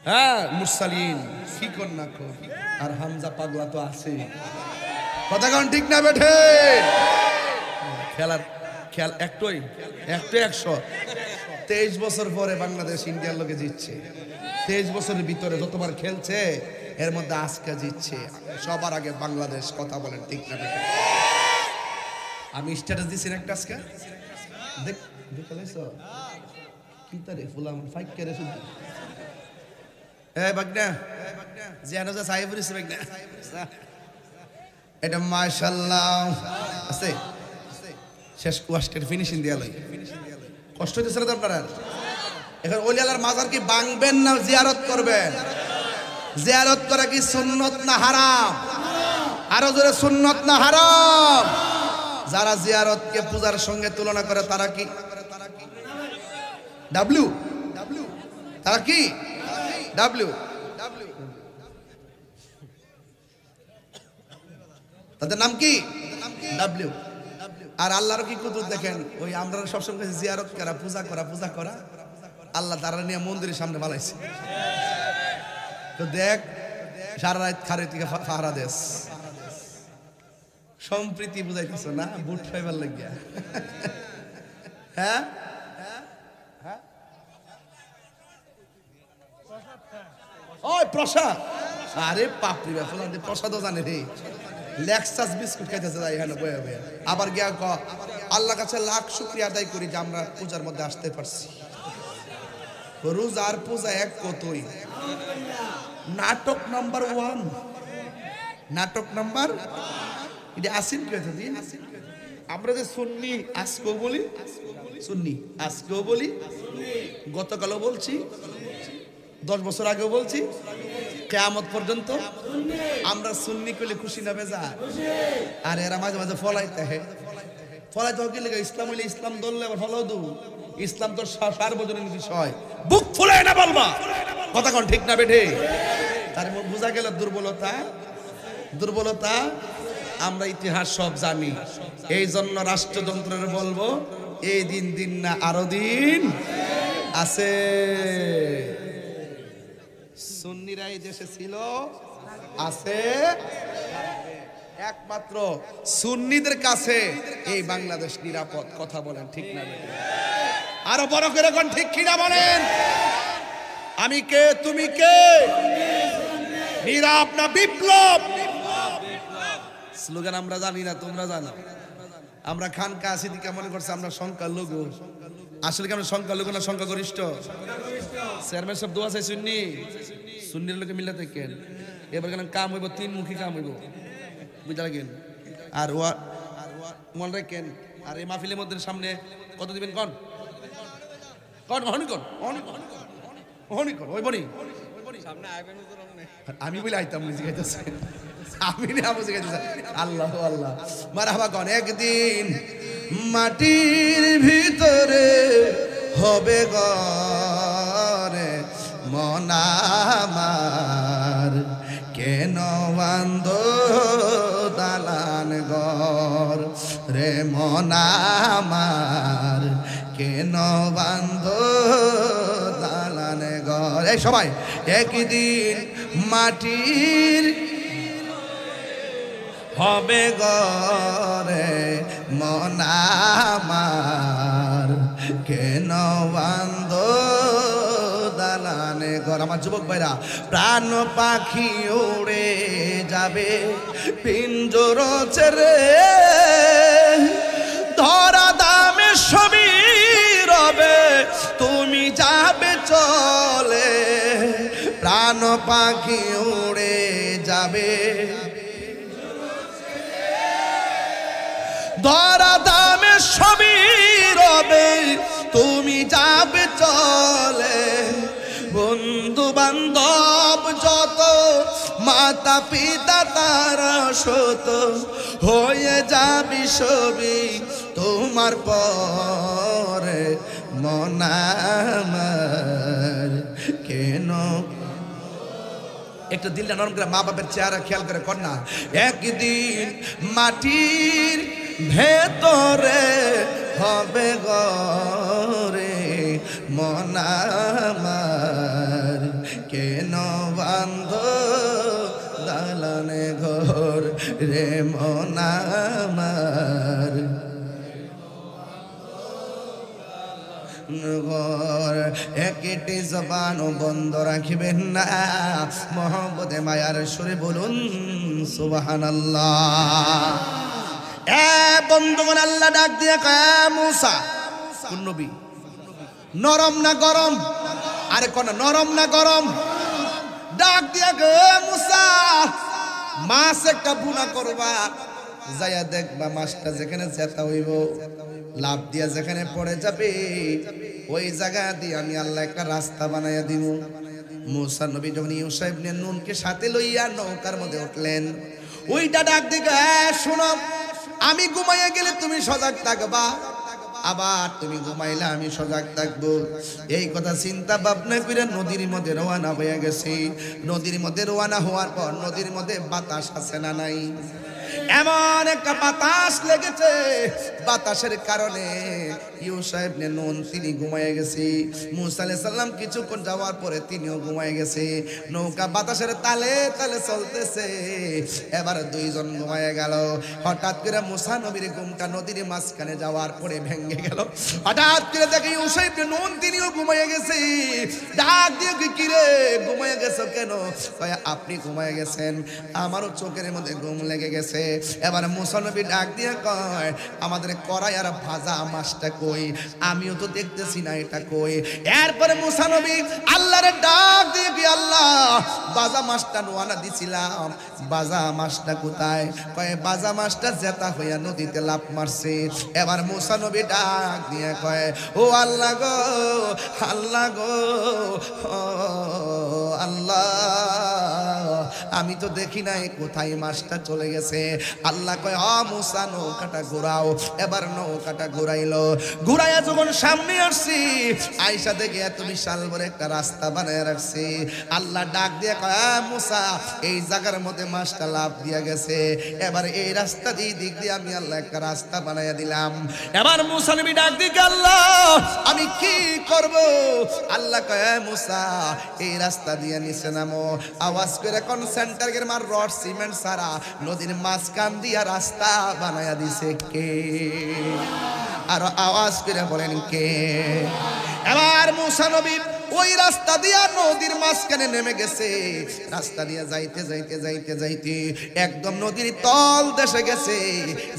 হ্যাঁ মুরসালিন কি কর না কো, আর হামজা পাগলা তো আছে। কথা কোন ঠিক না বেঠে? খেলার খেল একটাই 100। 23 বছর পরে বাংলাদেশ ইন্ডিয়ার লোকে জিতছে। 23 বছরের ভিতরে যতবার খেলছে এর মধ্যে আজকে জিতছে। সবার আগে বাংলাদেশ। কথা বলেন ঠিক না বেঠে? আমি স্ট্যাটাস দিছি একটা আজকে, দেখ দেখে লাইছো কি তারে ফুলা ফাইক করে শুধু। এই বাগনা জিয়ানো যা সাহেব রিস বাগনা, এটা মাশাআল্লাহ আছে। শেষ কোয়াস্টের ফিনিশিং দিয়া লই, কষ্ট হইতেছে না আপনারা? এখন ওলি আল্লাহর মাজার কি ভাঙবেন না জিয়ারত করবেন? জিয়ারত করা কি সুন্নত না হারাম? আরো জোরে সুন্নত না হারাম? যারা জিয়ারতকে পূজার সঙ্গে তুলনা করে তারা কি ডাব্লিউ? তারা কি ডাব্লিউ? তাদের নাম কি ডাব্লিউ। আর আল্লাহর কি কুদরত দেখেন, ওই আমরা সবসময় জিয়ারত করা, পূজা করা, আল্লাহ তারা নিয়ে মন্দিরের সামনে বানাইছে। তো দেখ সারা রাত খারে থেকে পাহারা দেশ, সম্প্রীতি বুঝাইতেছ না, বুট ফাইবার লাগিয়া। হ্যাঁ ওই প্রসাদ, আরে পাপড়ি ব্যাপার প্রসাদও জানে রে, লেক্সাস বিস্কুট খাইতেছে তাই এখানে বয়ে বয়ে। আবার গিয়া ক আল্লাহ কাছে লাখ শুকরিয়া আদায় করি যে আমরা পূজার মধ্যে আসতে পারছি। রোজার পূজা এক কতই। নাটক নাম্বার 1, নাটক নাম্বার এটা আসিন কি হয়েছে দিন। আমরা যে সুন্নি আজকেও বলি, সুন্নি আজকেও বলি, গতকালও বলছি, 10 বছর আগেও বলছি, কিয়ামত পর্যন্ত আমরা সুন্নি কইলে খুশি না বেজা? আর এরা মাঝে মাঝে ফলাইতে কি লাগে, ইসলাম হইলে ইসলাম ধরলে আবার ফলাও দু। ইসলাম তো সার্বজনীন বিষয়, বুক ফুলাই না বলবা, কথা কোন ঠিক না বেঠে? তার বোঝা গেল দুর্বলতা। আমরা ইতিহাস সব জানি, এই জন্য রাষ্ট্রযন্ত্রের বলবো এই দিন না আরো দিন আছে। সুন্নিরা এই দেশে ছিল, আছে, একমাত্র সুন্নিদের কাছে এই বাংলাদেশ নিরাপদ। কথা বলেন ঠিক না? আরো বড় করে কোন ঠিক কিনা বলেন? আমি কে, তুমি কে? নীরব না বিপ্লব? স্লোগান আমরা জানি না, তোমরা জানো। আমরা খানকা আসিদিকে মনে করছে আমরা সংখ্যালঘু, আসলে কি আমরা সংখ্যালঘু না সংখ্যাগরিষ্ঠ? চেয়ারম্যান সব দোয়া চাই সুন্নির লোকে মিলে থাকেন। এবার কেন কাম হইব, 3 মুখী কাম হইব, বুঝা লাগেন। আর মনে রাখেন, আর এই মাহফিলের মধ্যে সামনে কত দিবেন কন ওই বনি আমি বলে আইতাম বুঝে গাইতেছে, আমি না বুঝে গাইতেছে। আল্লাহ আল্লাহ মারহাবা কন। একদিন মাটির ভিতরে হবে ঘরে মন আমার, কেন বান্ধ দালান ঘর রে মন আমার, কেন বান্ধ দালান ঘর। এই সবাই একদিন মাটির হবে ঘরে মন আমার, কেন বান্ধ দালানে ঘর। আমার যুবক ভাইরা, প্রাণ পাখি উড়ে যাবে পিঞ্জর ছেড়ে, ধরা দামে সবই রবে তুমি যাবে চলে। প্রাণ পাখি উড়ে যাবে, ধরা দামে সবই রবে তুমি যাবে চলে। বন্ধু বান্ধব যত, মাতা পিতা তারা শত, হয়ে যাবি সবই তোমার পরে মন আমার, কেন। একটু দিলটা নরম করে মা বাপের চেহারা খেয়াল করে কন্যা। একদিন মাটির ভেতরে হবে ঘরে মন আমার, কেন বান্ধ দালানে ঘর রে মন আমার। একটি জবান বন্ধ রাখিবেন না, মহব্বতে মায়ার সুরে বলুন সুবহানাল্লাহ। বন্ধুগণ, আল্লাহ ডাক দিয়ে কয় মুসা, কোন নবী? নরম না গরম? আরে কোন নরম না গরম? ডাক দিয়ে কয় মুসা, মাছ একটা বুনা করবা, যাইয়া দেখবা মাছটা যেখানে জেতা হইব লাভ দিয়া যেখানে পড়ে যাবে ওই জায়গা দিয়ে আমি আল্লাহ একটা রাস্তা বানাইয়া দিব। মুসা নবী যখন ইউসা ইবনে নুনকে সাথে লইয়া নৌকার মধ্যে উঠলেন, ওইটা ডাক দিকে, শোনো, আমি ঘুমাইয়া গেলে তুমি সজাগ থাকবা, আবার তুমি ঘুমাইলে আমি সজাগ থাকবো। এই কথা চিন্তা ভাবনা করে নদীর মধ্যে রওনা হয়ে গেছি। নদীর মধ্যে রওনা হওয়ার পর নদীর মধ্যে বাতাস আছে না নাই? এমন একটা বাতাস লেগেছে, বাতাসের কারণে ইউসা ইবনে নুন তিনি ঘুমায় গেছে। মুসা আলাইহিস সালাম কিছুক্ষণ যাওয়ার পরে তিনিও ঘুমায় গেছে। নৌকা বাতাসের তালে তালে চলতেছে, এবার দুইজন ঘুমায় গেল। হঠাৎ করে মুসা নবীর ঘুমটা নদীর মাঝখানে যাওয়ার পরে ভেঙে গেল। হঠাৎ করে দেখে ইউসা ইবনে নুন তিনিও ঘুমায় গেছে। ডাক দিয়ে কি রে ঘুমায় গেছো কেন? কয় আপনি ঘুমায় গেছেন, আমারও চোখের মধ্যে ঘুম লেগে গেছে। এবার মুসা নবী ডাক দিয়ে কয় আমাদের কড়াই আর ভাজা মাছটা কই? আমিও তো দেখতেছি না এটা কই। এরপরে মুসা নবী আল্লাহর ডাক দিয়ে কি আল্লাহ ভাজা মাছটা নোয়ানা দিছিলাম, ভাজা মাছটা কোথায়? কয় ভাজা মাছটা জেতা হইয়া নদীতে লাফ মারছে। এবার মুসা নবী ডাক দিয়ে কয় ও আল্লাহ গো, আল্লাহ গো, আল্লাহ আমি তো দেখি নাই কোথায় মাছটা চলে গেছে। আল্লাহ কয় মুসা নৌকাটা ঘোরাও। এবার নৌকাটা ঘুরাইলো। ঘুরাইয়া যখন সামনে আসছি আইসা দেখে এত বিশাল বড় একটা রাস্তা বানায় রাখছি। আল্লাহ ডাক দিয়ে কয় মুসা এই জায়গার মধ্যে মাছটা লাফ দিয়া গেছে, এবার এই রাস্তা দিয়ে দিক দিয়ে আমি আল্লাহ একটা রাস্তা বানাইয়া দিলাম। এবার মুসা নবী ডাক দিয়ে আল্লাহ আমি কি করব? আল্লাহ কয় মুসা এই রাস্তা দিয়ে নিচে নামো। আওয়াজ করে কোন সেন্টারের মার রড সিমেন্ট সারা নদীর মাঝখান দিয়া রাস্তা বানায়া দিছে কে? আর আওয়াজ করে বলেন কে? এবার মুসা নবী ওই রাস্তা দিয়া নদীর মাঝখানে নেমে গেছে। রাস্তা দিয়া যাইতে যাইতে যাইতে যাইতে একদম নদীর তল দেশে গেছে।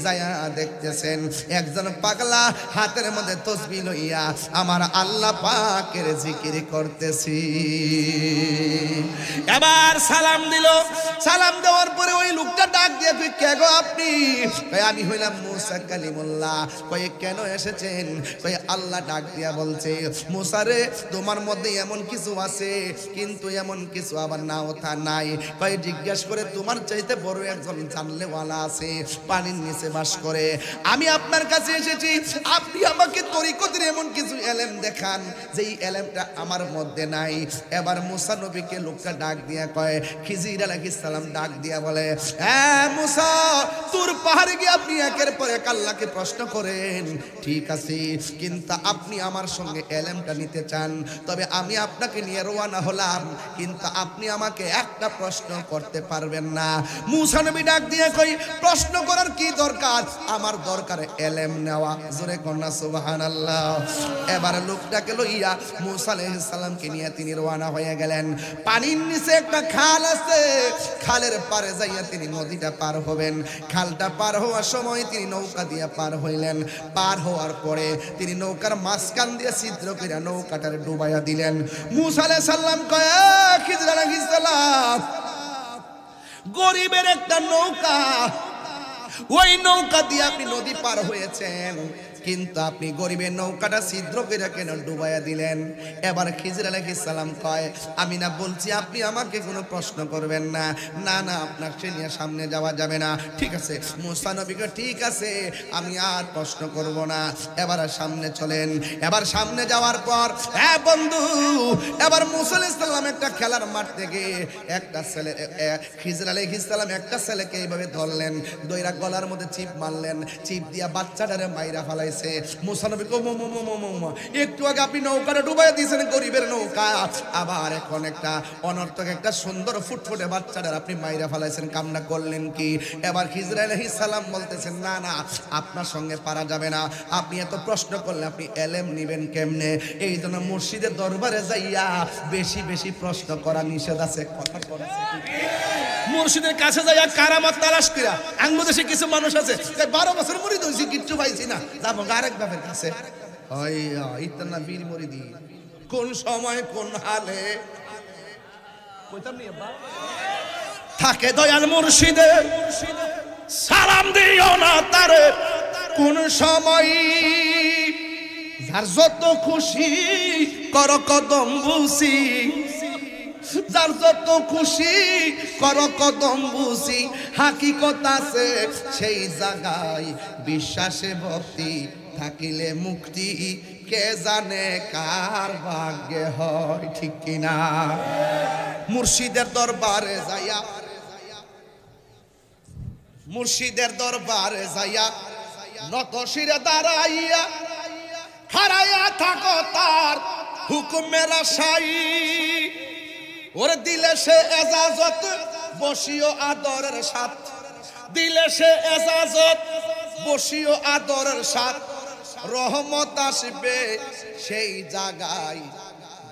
যায়া দেখতেছেন একজন পাগলা হাতের মধ্যে তসবিহ লইয়া আমার আল্লাহ পাকের জিকির করতেছি। এবার সালাম দিল। সালাম দেওয়ার পরে ওই লোকটা ডাক দিয়ে তুই কে গো আপনি? আমি হইলাম মুসা কালিমুল্লাহ। কয়ে কেন এসেছেন? কয়ে আল্লাহ ডাক দিয়া বলছে মুসা রে তোমার মধ্যে এমন কিছু আছে কিন্তু এমন কিছু আবার নাও তা নাই। কয়ে জিজ্ঞেস করে তোমার চাইতে বড় একজন জানলেওয়ালা আছে, পানির নিচে বাস করে। আমি আপনার কাছে এসেছি, আপনি আমাকে তরিকতের এমন কিছু এলেম দেখান যেই এলেমটা আমার মধ্যে নাই। এবার মুসা নবীকে লোকটা ডাক দিয়া কয় খিজির আলাইহিস সালাম ডাক দিয়া বলে মুসা তোর পাহাড়ে গিয়ে আপনি একের পর এক আল্লাহকে প্রশ্ন করেন, ঠিক আছে, কিন্তু আপনি আমার সঙ্গে এলেমটা নিতে চান, তবে আমি আপনাকে নিয়ে রওনা হলাম, কিন্তু আপনি আমাকে একটা প্রশ্ন করতে পারবেন না। মুসা নবী ডাক দিয়ে কই প্রশ্ন করার কি দরকার? আমার দরকার এলেম নেওয়া। জোরে কন্যা সুবহানাল্লাহ। এবার লোকটাকে লইয়া মুসা আলাইহিস সালামকে নিয়ে তিনি রওনা হয়ে গেলেন। পানির নিচে একটা খাল আছে, খালের পারে যাইয়া তিনি নদীটা পার হবেন। খালটা পার হওয়ার সময় তিনি নৌকা দিয়ে পার হইলেন। পার হওয়ার পরে তিনি নৌকার মাঝখান দিয়ে ছিদ্র করে নৌকাটারে ডুবাইয়া দিলেন। মুসা আলাইহিস সালাম কয় খিজির আলাইহিস সালাম গরিবের একটা নৌকা, ওই নৌকা দিয়ে আপনি নদী পার হয়েছেন, কিন্তু আপনি গরিবের নৌকাটা ছিদ্র করে কেন ডুবাইয়া দিলেন? এবার খিজির আলাইহিস সালাম কয় আমি না বলছি আপনি আমাকে কোনো প্রশ্ন করবেন না, না না আপনার সে নিয়ে সামনে যাওয়া যাবে না। ঠিক আছে মুসা নবী কয় ঠিক আছে আমি আর প্রশ্ন করব না, এবার সামনে চলেন। এবার সামনে যাওয়ার পর বন্ধু এবার মুসা আলাইহিস সালাম একটা খেলার মাঠ থেকে একটা ছেলে খিজির আলাইহিস সালাম একটা ছেলেকে এইভাবে ধরলেন, দইরা গলার মধ্যে চিপ মারলেন, চিপ দিয়া বাচ্চাটারে মাইরা ফেলাই। মুসা নবী একটু আগে আপনি নৌকাটা ডুবাই দিয়েছেন গরিবের নৌকা, আবার এখন একটা অনর্থক একটা সুন্দর ফুটফুটে বাচ্চাটার আপনি মাইরা ফেলাইছেন, কামনা করলেন কি? এবার খিজির আলাইহিস সালাম বলতেছেন না না আপনার সঙ্গে পারা যাবে না, আপনি এত প্রশ্ন করলে আপনি এলেম নিবেন কেমনে? এই জন্য মুর্শিদের দরবারে যাইয়া বেশি বেশি প্রশ্ন করা নিষেধ আছে। কথা করেছে মুর্শিদের কাছে যাইয়া কারামত তালাশ করা। বাংলাদেশে কিছু মানুষ আছে 12 বছর মুরিদ হইছি কিচ্ছু পাইছি না, যাবো আরেক বাপের কাছে। ইতনা বীর মুরিদি কোন সময় কোন হালে কইতাম নি আব্বা থাকে দয়াল মুর্শিদে সালাম দিও না তারে কোন সময়, যার যত খুশি কর কদম বুসি, যার যত খুশি কর কদম বুসি, হাকিকত আছে সেই জায়গায় বিশ্বাসে ভক্তি থাকিলে মুক্তি, কে জানে কার ভাগ্যে হয় ঠিক কিনা। মুর্শিদের দরবারে যাইয়া, মুর্শিদের দরবারে যাইয়া নত শিরে দাঁড়াইয়া খাড়াইয়া থাকো তার হুকুমের আশাই, ওরে দিলে সে এজাজত বসিও আদরের সাথ, দিলে সে এজাজত বসিও আদরের সাথ, রহমত আসবে সেই জায়গায়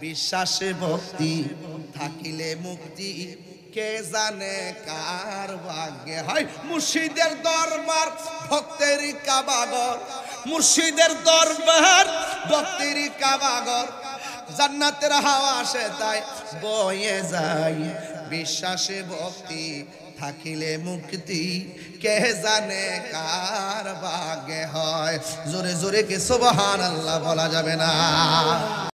বিশ্বাসে ভক্তি থাকিলে মুক্তি, কে জানে কার ভাগ্যে হয়। মুর্শিদের দরবার ভক্তের কাবাগর, মুর্শিদের দরবার ভক্তের কাবাগর, জান্নাতের হাওয়া আসে তাই বয়ে যায়, বিশ্বাসে ভক্তি থাকিলে মুক্তি, কে জানে কার ভাগ্যে হয়। জোরে জোরে কে সুবহানাল্লাহ বলা যাবে না।